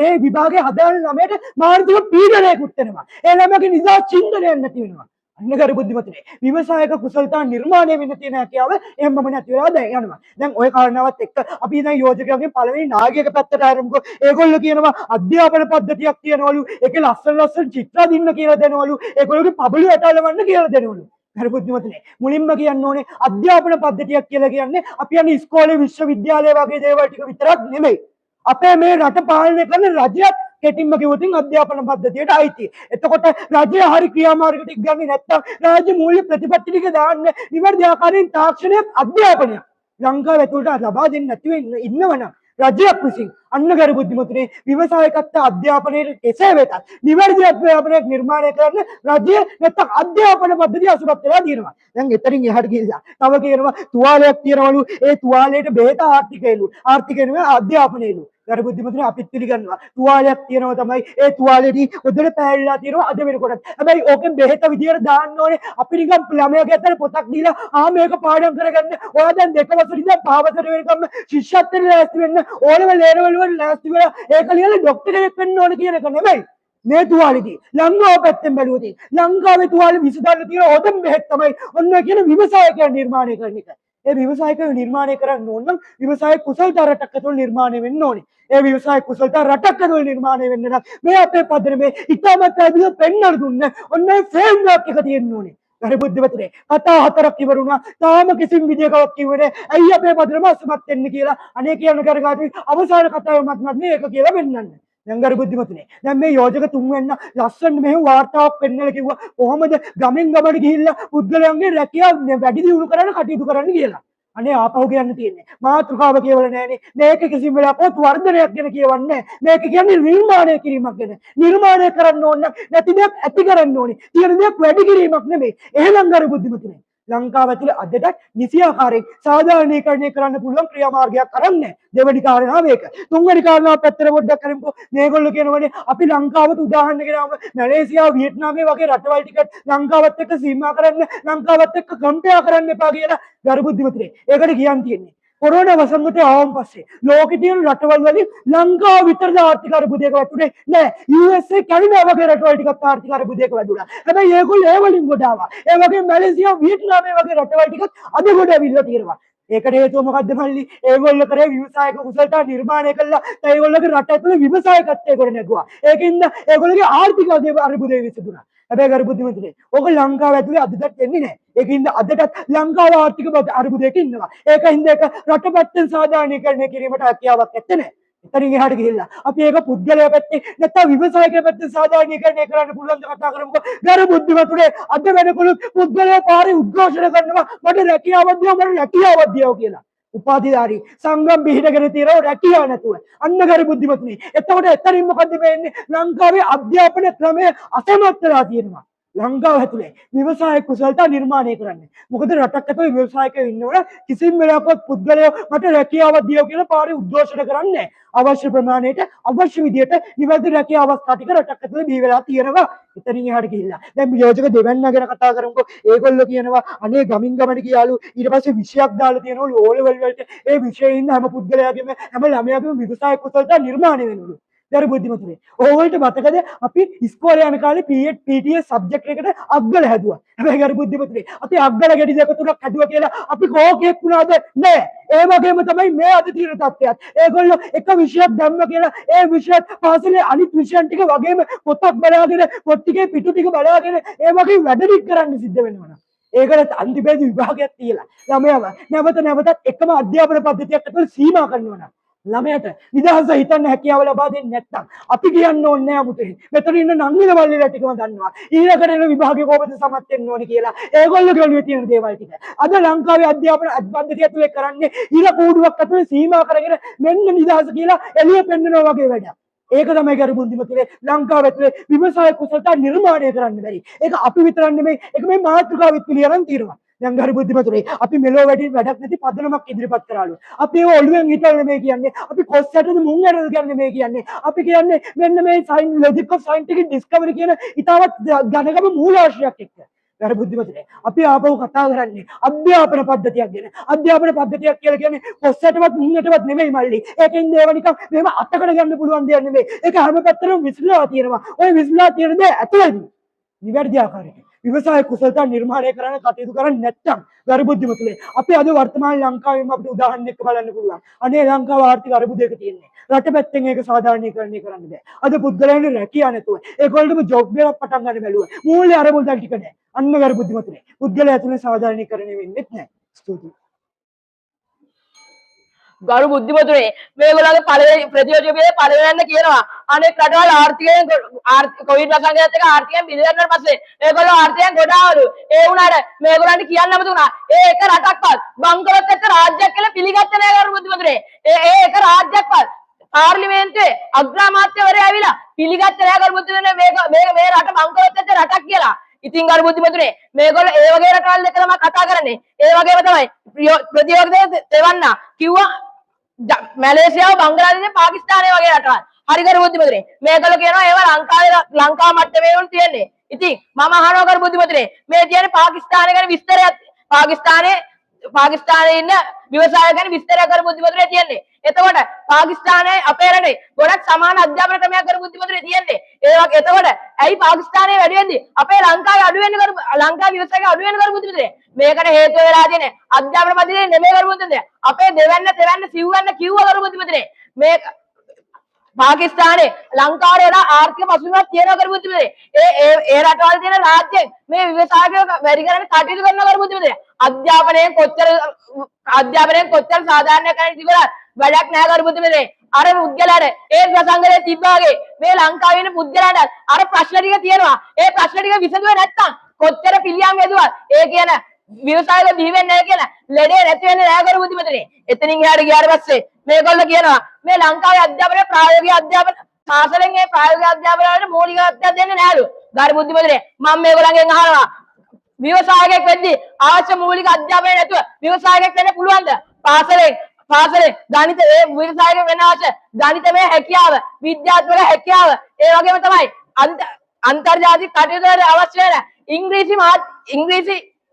ඒ විභාගය හදාන ළමයට මානසික පීඩනයකුත් වෙනවා. ඒ ළමයාගේ නිදා චින්තනයක් නැති වෙනවා. අන්න ගරු බුද්ධිමතුනේ විවසායක කුසලතා නිර්මාණය වෙන්න තියෙන හැකියාව එහෙමම නැති වෙලා දැන් යනවා. දැන් ওই කාරණාවත් එක්ක අපි දැන් යෝජකයන්ගේ පළවෙනි නායකයෙක් පැත්තට ආරම්භ කරමු. ඒගොල්ලෝ කියනවා අධ්‍යාපන පද්ධතියක් තියෙනවලු. ඒකේ ලස්සන චිත්‍ර දින්න කියලා දෙනවලු. ඒගොල්ලෝගේ පබළු ඇටලවන්න කියලා දෙනවලු. ගරු බුද්ධිමතුනේ මුලින්ම කියන්න ඕනේ අධ්‍යාපන පද්ධතියක් කියලා කියන්නේ අපි යන්නේ ඉස්කෝලේ විශ්වවිද්‍යාලය වගේ දේවල් ටික විතරක් නෙමෙයි. අපේ මේ රට පාලනය කරන රජයත් කෙටින්ම කිව්වොත් අධ්‍යාපන පද්ධතියට අයිති. එතකොට රජය හරි ක්‍රියාමාර්ග ටික ගන්නේ නැත්තම් රාජ්‍ය මූල්‍ය ප්‍රතිපත්ති ටික දාන්න නිවැරදි ආකාරයෙන් තාක්ෂණයක් අධ්‍යාපනයක් ලංකාවේ තුලට ලබා දෙන්න නැතිව ඉන්නවනම් රජයක් විසින් අන්න ගරු බුද්ධිමතුනේ ව්‍යවසායකත්ව අධ්‍යාපනයේ කෙසේ වෙතත් නිවැරදි අධ්‍යාපනයක් නිර්මාණය කරන රජය නැත්තම් අධ්‍යාපන පද්ධතිය අසුරත් වෙලා තියෙනවා. දැන් එතනින් එහාට ගිහිල්ලා තව කියනවා තුවාලයක් තියනවලු ඒ තුවාලයට බෙහෙත ආර්ථිකයලු නෙවෙයි අධ්‍යාපනයලු. ගරු බුද්ධිමතුනි අපිත් පිළිගන්නවා. තුවාලයක් තියෙනවා තමයි. ඒ තුවාලෙදී උදේට පෑරිලා තියෙනවා අද වෙනකොට. හැබැයි ඕකෙන් බෙහෙත විදියට දාන්න ඕනේ. අපි නිකන් ළමයාගේ අතට පොතක් දීලා මේක පාඩම් කරගන්න. ඔයා දැන් 2 වසරේ ඉඳන් 5 වසර වෙනකම් ශිෂ්‍යත්වෙට ලෑස්ති වෙන්න ඕනෙම ලේරවල වල ලෑස්ති වෙලා ඒක ලියලා ડોක්ටර් කෙනෙක් වෙන්න ඕනේ කියන එක නෙමෙයි. මේ තුවාලෙදී ලංකාව පැත්තෙන් බැලුවොත් ලංකාවේ තුවාලෙ විසඳන්න තියෙන හොඳම බෙහෙත් තමයි ඔන්න කියන ව්‍යවසායකයන් නිර්මාණය කරන එක. ඒ ව්‍යවසායකයෝ නිර්මාණය කරන්න ඕන නම් ව්‍යවසාය කුසලතා රටක් ඇතුළේ නිර්මාණය වෙන්න ඕනේ. ඒ ව්‍යවසාය කුසලතා රටක් ඇතුළේ නිර්මාණය වෙන්න නම් මේ අපේ පදනමේ ඉතාමත් ඇවිල්ලා පෙන්නන දුන්න ඔන්න ඒ ෆ්‍රේම්වර්ක් එක තියෙන්න ඕනේ. ගරු බුද්ධිමතුනේ කතා 4ක් ඉවරුණා. තාම කිසිම විදියකවත් කිව්වේ නෑ. ඇයි අපේ පදනම අසමත් වෙන්නේ කියලා. අනේ කියන්න කරගාතු අවසාන කතාවේ මත් මේක කියලා වෙන්නන්න. දැන් ගරු බුද්ධිමතුනේ දැන් මේ යෝජක තුන් වෙන්න ලස්සන මෙහෙම වාර්තාවක් පෙන්නලා කිව්වා කොහොමද ගමෙන් ගමට ගිහිල්ලා පුද්ගලයන්ගේ රැකියාව වැඩි දියුණු කරන්න කටයුතු කරන්න කියලා. අනේ ආපහු කියන්න තියෙන්නේ මාතෘකාව කියවල නෑනේ. මේක කිසිම වෙලාවක වර්ධනයක් ගැන කියවන්නේ නෑ. මේක කියන්නේ නිර්මාණය කිරීමක් ගැන. නිර්මාණය කරන්න ඕන නැති දෙයක් ඇති කරන්න ඕනේ. තියෙන දෙයක් වැඩි කිරීමක් නෙමෙයි. එහෙනම් ගරු බුද්ධිමතුනේ ලංකාව ඇතුලේ අදටත් නිසි ආකාරයෙන් සාධාරණීකරණය කරන්න පුළුවන් ක්‍රියාමාර්ගයක් කරන්නේ. දෙවෙනි කාරණාව මේක. තුන්වෙනි කාරණාව පැත්තට පොඩ්ඩක් කරමුකෝ. මේගොල්ලෝ කියනවනේ අපි ලංකාවට උදාහරණ ගෙනාම මැලේසියා වියට්නාමයේ වගේ රටවල් ටික ලංකාවත් එක්ක සීමා කරන්න ලංකාවත් එක්ක කම්පෙයා කරන්න එපා කියලා ගරු බුද්ධිමතුනේ. ඒකට කියන්න තියෙන්නේ. කොරෝනා වසංගතය ආවම පස්සේ ලෝකෙ තියෙන රටවල් වලින් ලංකාව විතරද ආර්ථික අර්බුදයක වැටුනේ නෑ. USA කැනඩා වගේ රටවල් ටිකත් ආර්ථික අර්බුදයක වැදුණා. හැබැයි ඒගොල්ලෝ ඒ වලින් ගොඩ ආවා. ඒ වගේ මැලේසියා වියට්නාමයේ වගේ රටවල් ටිකත් අද ගොඩ ඇවිල්ලා තියෙනවා. ඒකට හේතුව මොකද්ද මල්ලි? ඒගොල්ලෝ කරේ ව්‍යවසායක කුසලතා නිර්මාණය කළා. ඒගොල්ලෝගේ රට ඇතුලේ ව්‍යවසායකත්වය ගොඩ නැගුවා. ඒකින්ද ඒගොල්ලෝගේ ආර්ථික අර්බුදය විසඳුණා. හැබැයි ගරු බුද්ධිමතුනේ ඕක ලංකාව ඇතුලේ අදටත් එන්නේ නැහැ. ඒකින්ද අදටත් ලංකාව ආර්ථික අර්බුදයක ඉන්නවා. ඒකින්ද ඒක රටපැත්තෙන් සාධාරණීකරණය කිරීමට හැකියාවක් නැත්තේ නේ. එතනින් එහාට ගිහිල්ලා අපි ඒක පුද්ගලයා පැත්තේ නැත්නම් ව්‍යවසායකයා පැත්තේ සාධාරණීකරණය කරන්න පුළුවන් ද කතා කරමුකෝ. ගරු බුද්ධිමතුනේ අද වෙනකොට පුද්ගලයා පාරේ උද්ඝෝෂණ කරනවා මට රැකියාවක් දියව මට රැකියාවක් දියව කියලා. උපාධිධාරී සංගම් බිහිරගෙන තියෙනව රැකියාව නැතුව. අන්න ගරු බුද්ධිමතුනේ. එතකොට එතනින් මොකද්ද වෙන්නේ? ලංකාවේ අධ්‍යාපන ක්‍රමය අසමත් වෙලා තියෙනවා. ලංකාව ඇතුලේ ව්‍යවසාය කුසලතා නිර්මාණය කරන්නේ. මොකද රටක් ඇතුලේ ව්‍යවසායකයෝ ඉන්නවනේ කිසිම වෙලාවකවත් පුද්ගලයෝ මට රැකියාවක් දියව කියලා පාරේ උද්ඝෝෂණ කරන්නේ නැහැ. අවශ්‍ය ප්‍රමාණයට අවශ්‍ය විදියට නිවැරදි රැකියාව අවස්ථා ටික රටක් ඇතුලේ බිහි වෙලා තියෙනවා. එතනින් එහාට ගිහිල්ලා දැන් යෝජක දෙවන්න ගැන කතා කරමුකෝ. ඒගොල්ලෝ කියනවා අනේ ගමින් ගමට ගියාලු ඊට පස්සේ විෂයක් දාලා තියෙනවලු ඕ ලෙවල් වලට. ඒ විෂයේ ඉන්න හැම පුද්ගලයාගේම හැම ළමයාගේම ව්‍යවසාය කුසලතා නිර්මාණය වෙනවලු. ගරු බුද්ධිමතුනේ ඕගොල්ලන්ට මතකද අපි ඉස්කෝලේ යන කාලේ PTS සබ්ජෙක්ට් එකට අග්ගල හැදුවා. හැබැයි ගරු බුද්ධිමතුනේ අපි අග්ගල ගැටි දෙක තුනක් හැදුවා කියලා අපි කෝකෙක් වුණාද? නෑ. ඒ වගේම තමයි මේ අද තියෙන තත්ත්වයක්. ඒගොල්ලෝ එක විෂයක් දැම්ම කියලා ඒ විෂයත් පාසලේ අනිත් විෂයන් ටික වගේම පොතක් බලාගෙන පොත් ටිකේ පිටු ටික බලාගෙන ඒ වගේ වැඩ ටික කරන්න සිද්ධ වෙනවා. ඒකට අන්තිමේදී විභාගයක් තියලා ළමයාව නැවතත් එකම අධ්‍යාපන පද්ධතියක් ඇතුළේ සීමා කරනවා. ළමයට නිදහස හිතන්න හැකියාව ලබා දෙන්නේ නැත්නම් අපි කියන්න ඕනේ නෑ අමුතේ. මෙතන ඉන්න නංගිල වල්ලිලා ටිකම දන්නවා. ඊළඟට එන විභාගේ කොහොමද සමත් වෙන්න ඕනේ කියලා. ඒගොල්ලෝ ඔළුවේ තියෙන දේවල් ටික. අද ලංකාවේ අධ්‍යාපන පද්ධතිය ඇතුලේ කරන්නේ ඊළ කූඩුවක් ඇතුලේ සීමා කරගෙන මෙන්න නිදහස කියලා එළිය පෙන්නනවා වගේ වැඩක්. ඒක තමයි ගරු බුද්ධිමතුනේ ලංකාව ඇතුලේ ව්‍යවසාය කුසලතා නිර්මාණය කරන්න බැරි. ඒක අපි විතරක් නෙමෙයි ඒක මේ මාතෘකාවෙත් පිළියරන් తీරනවා. දැන් ගරු බුද්ධිමතුනේ අපි මෙලෝ වැඩි වැඩක් නැති පදනමක් ඉදිරිපත් කරාලු. අපි ඒ ඔළුවෙන් හිතලා නෙමෙයි කියන්නේ. අපි කොස් ඇටද මුං ඇටද කියන්නේ නෙමෙයි කියන්නේ. අපි කියන්නේ මෙන්න මේ sign logic of scientific discovery කියන ඊටවත් ඝනකම මූලාශ්‍රයක් එක්ක. ගරු බුද්ධිමතුනේ අපි ආපහු කතා කරන්නේ අධ්‍යාපන පද්ධතියක් ගැන. අධ්‍යාපන පද්ධතියක් කියලා කියන්නේ කොස් ඇටවත් මුං ඇටවත් නෙමෙයි මල්ලි. ඒකෙන් ඒව නිකන් මෙහෙම අතකට ගන්න පුළුවන් දෙයක් නෙමෙයි. ඒක හැම පැත්තටම විශ්ලා තියෙනවා. ওই විශ්ලා තියෙන දේ ඇතුළේදී නිවැරදි ආකාරයට ව්‍යවසාය කුසලතා නිර්මාණය කරන්න කටයුතු කරන්නේ නැත්නම් ගරු බුද්ධිමතුනේ අපි අද වර්තමාන ලංකාවේම අපිට උදාහරණයක් බලන්න පුළුවන්. අනේ ලංකාව ආර්ථික අර්බුදයක තියෙන්නේ. රට පැත්තෙන් ඒක සාධාරණීකරණය කරන්න බෑ. අද පුද්ගලයන්ට රැකියාව නැතුව ඒගොල්ලෝම ජොබ් එකක් පටන් ගන්න බැලුවා. මූල්‍ය අරමුදල් ටික නැහැ. අන්න ගරු බුද්ධිමතුනේ පුද්ගලයා ඇතුලේ සාධාරණීකරණය වෙන්නේ නැහැ. ස්තුතියි. ගරු බුද්ධිමතුනේ මේගොල්ලන්ගේ පළවෙනි ප්‍රතියෝජකයේ පළවෙනින්න කියනවා අනෙක් රටවල් ආර්ථිකයෙන් කොවිඩ් වසංගතයත් එක්ක ආර්ථිකයෙන් බිඳගන්නට පස්සේ ඒගොල්ලෝ ආර්ථිකයෙන් ගොඩාවලු ඒ වුණාට මේගොල්ලන්ට කියන්න අමතුණා ඒ එක රටක්වත් බංකොලොත් එක්ක රාජ්‍යයක් කියලා පිළිගත්තේ නැහැ ගරු බුද්ධිමතුනේ ඒ එක රාජ්‍යයක්වත් පාර්ලිමේන්තුවේ අග්‍රාමාත්‍යවරයා ඇවිල්ලා පිළිගත්තේ නැහැ ගරු බුද්ධිමතුනේ මේ රට බංකොලොත් එක්ක රටක් කියලා ඉතින් ගරු බුද්ධිමතුනේ මේගොල්ලෝ ඒ වගේ රටවල් එක්ක තමයි කතා කරන්නේ ඒ වගේම තමයි ප්‍රතියෝගිත දෙවන්න කිව්වා මැලේසියාව බංග්ලාදේශය පාකිස්තානය වගේ රටවල් හරි කරු බුද්ධිමතුනේ මේකල කියනවා ඒවා ලංකාව මට්ටමේ වුන් තියෙන්නේ ඉතින් මම අහනවා කරු බුද්ධිමතුනේ මේ තියෙන පාකිස්තානය ගැන විස්තරයක් පාකිස්තානයේ ඉන්න ව්‍යවසාය ගැන විස්තරයක් කරු බුද්ධිමතුනේ තියෙන්නේ එතකොට පාකිස්තානයේ අපේ රටේ ගොඩක් සමාන අධ්‍යාපන ක්‍රමයක් කරු බුද්ධිමතුනේ තියෙන්නේ ඒ වගේ එතකොට ඇයි පාකිස්තානයේ වැඩි වෙන්නේ අපේ ලංකාවේ අඩු වෙන්නේ කරු ලංකාවේ ව්‍යවසායක අඩු වෙන්නේ කරු බුද්ධිමතුනේ මේකට හේතුව වෙලා තියෙන්නේ අධ්‍යාපන පද්ධතියේ නෙමෙයි කරු බුද්ධිමතුනේ අපේ දෙවන්න සිව්වන්න කිව්ව කරු බුද්ධිමතුනේ මේ පාකිස්තානයේ ලංකාවේ වඩා ආර්ථික පසුබිමක් තියෙනවා කරු බුද්ධිමතුනේ ඒ රටවල් තියෙන රාජ්‍යයෙන් මේ ව්‍යවසායකයෝ වැඩි කරන්න කටයුතු කරනවා කරු බුද්ධිමතුනේ අධ්‍යාපනයෙන් කොච්චර සාධාරණ කරන්න තිබුණා වැඩක් නැහැ කරු බුද්ධිමතුනේ අර පුද්ගලයාට ඒ ප්‍රසංගලේ තිබ්බා වගේ මේ ලංකාවේ ඉන්න පුද්ගලයාට අර ප්‍රශ්න ටික තියෙනවා ඒ ප්‍රශ්න ටික විසඳුවේ නැත්තම් කොච්චර පිළියම් යදුවා ඒ කියන ව්‍යවසායක බිහි වෙන්නේ නැහැ කියලා ලෙඩේ නැති වෙන්නේ නැහැ කරු බුද්ධිමතුනේ එතනින් එහාට ගියාට පස්සේ මේගොල්ලෝ කියනවා මේ ලංකාවේ අධ්‍යාපනයේ ප්‍රායෝගික අධ්‍යාපන පාසලෙන් මේ ප්‍රායෝගික අධ්‍යාපන වලට මූලික අධ්‍යාපන දෙන්නේ නැහැලු කරු බුද්ධිමතුනේ මම මේගොල්ලන්ගෙන් අහනවා ව්‍යවසායකයෙක් වෙද්දී අවශ්‍ය මූලික අධ්‍යාපනය නැතුව ව්‍යවසායකයෙක් වෙන්න පුළුවන්ද පාසලේ ගණිත ඒ ව්‍යවසායකයෙක් වෙන්න අවශ්‍ය ගණිතමය හැකියාව විද්‍යාත්මක හැකියාව ඒ වගේම තමයි අන්තර්ජාතික කටයුතු වලට අවශ්‍ය වෙන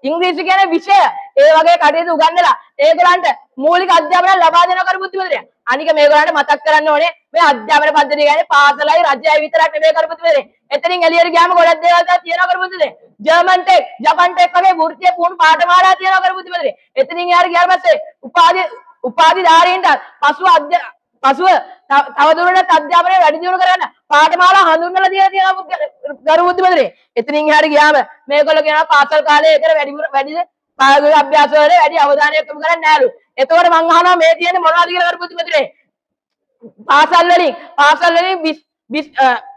ඉංග්‍රීසි කියන විෂය ඒ වගේ කටයුතු උගන්වලා ඒගොල්ලන්ට මූලික අධ්‍යාපනය ලබා දෙනවා කරු බුද්ධිමතුනේ අනික මේගොල්ලන්ට මතක් කරන්න ඕනේ මේ අධ්‍යාපන පද්ධතිය කියන්නේ පාසලයි රජයයි විතරක් නෙමෙයි කරු බුද්ධිමතුනේ එතනින් එළියට ගියාම ගොඩක් දේවල් තියෙනවා කරු බුද්ධිමතුනේ ජර්මන් ටෙක් ජපන් ටෙක් වගේ වෘත්තීය පුහුණු පාඨමාලා තියෙනවා කරු බුද්ධිමතුනේ එතනින් එහාට ගියාට පස්සේ උපාධිධාරීන්ට පසුව තවදුරටත් අධ්‍යාපනය වැඩි දියුණු කරන්න පාඨමාලා හඳුන්වලා තියෙනවා කරු බුද්ධිමතුනේ එතනින් එහාට ගියාම මේගොල්ලෝ කියනවා පාසල් කාලේ ඒතර වැඩි ප්‍රායෝගික අභ්‍යාස වල වැඩි අවධානයක් යොමු කරන්නේ නැහැලු එතකොට මම අහනවා මේ තියෙන්නේ මොනවද කියලා කරු බුද්ධිමතුනේ පාසල් වලින්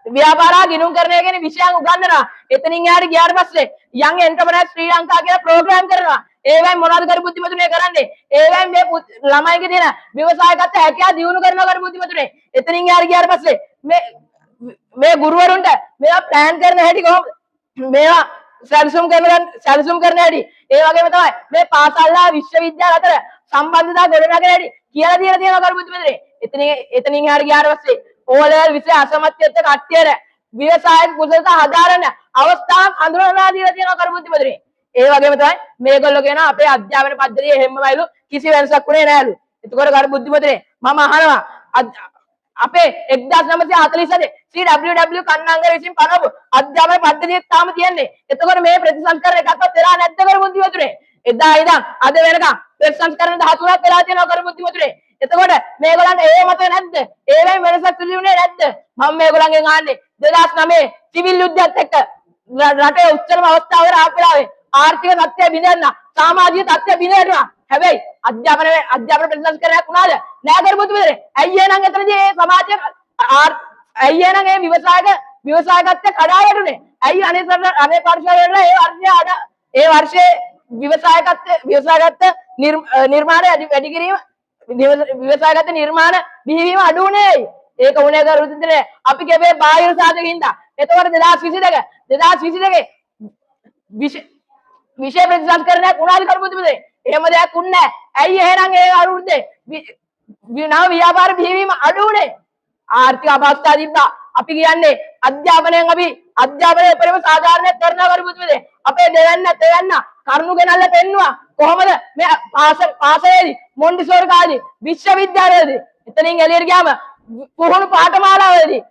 ව්‍යාපාර ගිණුම් කරන කියන විෂයන් උගන්වනවා එතනින් එහාට ගියාට පස්සේ young entrepreneurs ශ්‍රී ලංකා කියලා ප්‍රෝග්‍රෑම් කරනවා ඒවෙන් මොනවද කරු බුද්ධිමතුනේ කරන්නේ ඒවෙන් මේ ළමයිගේ තියෙන ව්‍යවසායගත හැකියාව දියුණු කරනවා කරු බුද්ධිමතුනේ එතනින් එහාට ගියාට පස්සේ මේ ගුරුවරුන්ට මේවා ප්ලෑන් කරන හැටි කොහොමද මේවා සැලසුම් කරන හැටි ඒ වගේම තමයි මේ පාසල්ලා විශ්වවිද්‍යාල අතර සම්බන්ධතා ගොඩනගන හැටි කියලා දීලා තියෙනවා කරු බුද්ධිමතුනේ එතනින් එහාට ගියාට පස්සේ ඕලෙවල් විෂය අසමත්යත් කට්ටියට ව්‍යවසායක කුසලතා හදාරන්න අවස්ථාවක් හඳුන්වලා දීලා තියෙනවා කරු බුද්ධිමතුනේ ඒ වගේම තමයි මේගොල්ලෝ කියනවා අපේ අධ්‍යාපන පද්ධතියේ හැමමයිලු කිසි වෙනසක් උනේ නැහැලු එතකොට කරු බුද්ධිමතුනේ මම අහනවා අපේ 1947 CWW කන්නංගර විසින් පනවපු අධ්‍යාපන පද්ධතිය තාම තියෙන්නේ එතකොට මේ ප්‍රතිසංස්කරණ එකක්වත් වෙලා නැද්ද කරු බුද්ධිමතුනේ එදා ඉඳන් අද වෙනකම් ප්‍රතිසංස්කරණ 13ක් වෙලා තියෙනවා කරු බුද්ධිමතුනේ එතකොට මේගොල්ලන්ට ඒ මතය නැද්ද ඒවෙන් වෙනසක් තිබුණේ නැද්ද මම මේගොල්ලන්ගෙන් අහන්නේ 2009 සිවිල් යුද්ධයත් එක්ක රටේ උච්චතම අවස්ථාවකට ආපු වෙලාවේ ආර්ථික තත්ත්වය බිඳෙන්න සමාජීය තත්ත්වය බිඳෙනවා හැබැයි අධ්‍යාපන ප්‍රතිසංස්කරණයක් වුණාද නෑ කරු බුද්ධිමතුනේ ඇයි එහෙනම් එතනදී මේ සමාජයේ ඇයි එහෙනම් මේ ව්‍යවසායගත කඩා වැටුනේ ඇයි අනේ පරිශෝධන ඒ වර්ෂයේ ව්‍යවසායගත නිර්මාණ වැඩි කිරීම ව්‍යවසායගත නිර්මාණ බිහිවීම අඩු වුණේ ඒක උනේ කරු බුද්ධිමතුනේ අපි ගෙවේ බාහිර සාධක හින්දා එතකොට 2022 විෂය ප්‍රතිසංස්කරණයක් වුණාද කරු බුද්ධිමතුනේ එහෙම දෙයක් උන්නේ නැහැ ඇයි එහෙනම් ඒ අරුද්දේ නව ව්‍යාපාර බිහිවීම අඩු වුණේ ආර්ථික අපහසුතාව තිබ්බා අපි කියන්නේ අධ්‍යාපනයෙන් අපි අධ්‍යාපනය උපරිම සාධාරණයක් කරනවා කරු බුද්ධිමතුනේ අපේ දෙවන්න කරුණු ගෙනල්ලා පෙන්නවා කොහොමද මේ පාසලේදී මොන්ටිසෝරි කාලේ විශ්වවිද්‍යාලයේදී එතනින් එළියට ගියාම පුහුණු පාඨමාලාවේදී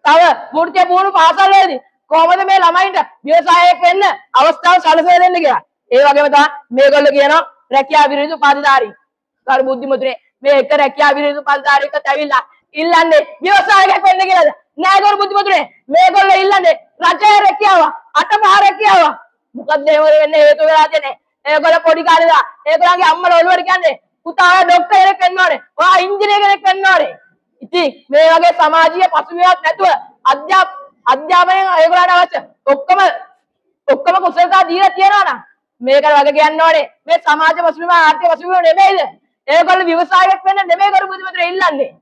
තව වෘත්තීය පුහුණු පාසල්වලදී කොහොමද මේ ළමයින්ට ව්‍යවසායයක් වෙන්න අවස්ථාව සැලසෙලා දෙන්න කියලා ඒ වගේම තමයි මේගොල්ලෝ කියනවා රැකියා විරහිත උපාධිධාරී කරු බුද්ධිමතුනේ මේ එක රැකියා විරහිත උපාධිධාරීකට ඇවිල්ලා ඉල්ලන්නේ ව්‍යවසායයක් වෙන්න කියලාද නෑ කරු බුද්ධිමතුනේ මේගොල්ලෝ ඉල්ලන්නේ රජයේ රැකියාව අටපහ රැකියාව මොකක්ද එහෙම වෙන්නේ හේතු වෙලා තියෙන්නේ ඒගොල්ලෝ පොඩි කාලේ ඉඳලා ඒගොල්ලන්ගේ අම්මලා ඔළුවට කියන්නේ පුතා ડોක්ටර් කෙනෙක් වෙන්න ඕනේ ඔයා ඉංජිනේර කෙනෙක් වෙන්න ඕනේ ඉතින් මේ වගේ සමාජීය පසුබිමක් නැතුව අධ්‍යාපනයෙන් ඒගොල්ලන්ට අවශ්‍ය ඔක්කොම කුසලතා දීලා තියනවා නම් මේකට වගේ කියන්න ඕනේ මේ සමාජ පසුබිම ආර්ථික පසුබිම නෙමෙයිද ඒගොල්ලෝ ව්‍යවසායයක් වෙන්න නෙමෙයි කරු බුද්ධිමතුනේ ඉල්ලන්නේ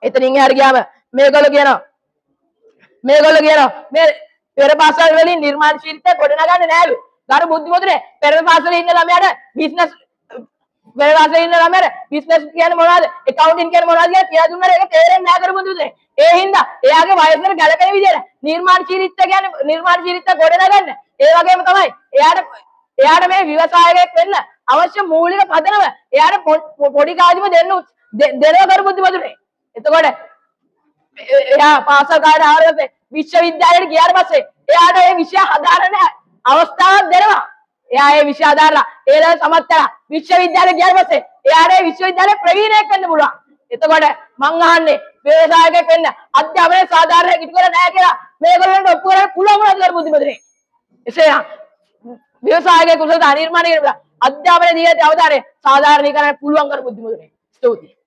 එතනින් එහාට ගියාම මේගොල්ලෝ කියනවා මේ පෙර පාසල් වලින් නිර්මාණශීලීත්වය ගොඩනගන්නේ නැහැලු කරු බුද්ධිමතුනේ පෙර පාසලේ ඉන්න ළමයාට බිස්නස් වෙනවාසේ ඉන්න ළමයට බිස්නස් කියන්නේ මොනවද? accounting කියන්නේ මොනවද කියලා දුන්නාට ඒක තේරෙන්නේ නැහැ කරපු දුන්නේ. ඒ හින්දා එයාගේ වයසට ගැලපෙන විදිහට නිර්මාණශීලීත්වය කියන්නේ නිර්මාණශීලීත්වය ගොඩනගන්න. ඒ වගේම තමයි එයාට මේ ව්‍යවසායකයෙක් වෙන්න අවශ්‍ය මූලික පදනම එයාට පොඩි කාලෙම දෙනවා කරපු බුද්ධිමතුනේ. එතකොට එයා පාසල් කාලේ ආවරපස්සේ විශ්වවිද්‍යාලයට ගියාට පස්සේ එයාට මේ විෂය හදාරන්න අවස්ථාවක් දෙනවා. එයා ඒ විෂය හදාරලා ඒ දවස් සමත් කරලා විශ්වවිද්‍යාලයට ගියාට පස්සේ එයාට ඒ විශ්වවිද්‍යාලයේ ප්‍රවීණයෙක් වෙන්න පුළුවන්. එතකොට මං අහන්නේ ව්‍යවසායකයෙක් වෙන්න අධ්‍යාපනයේ සාධාරණයක් ඉටු කරලා නැහැ කියලා මේගොල්ලන්ට ඔප්පු කරන්න පුළුවන් වුණාද කියලා බුද්ධිමතුනේ. එසේනම් ව්‍යවසායකයෙකු සහ නිර්මාණය කියන අධ්‍යාපනයේ දී ඇති අවධානය සාධාරණීකරණය පුළුවන් කර බුද්ධිමතුනේ. ස්තුතියි.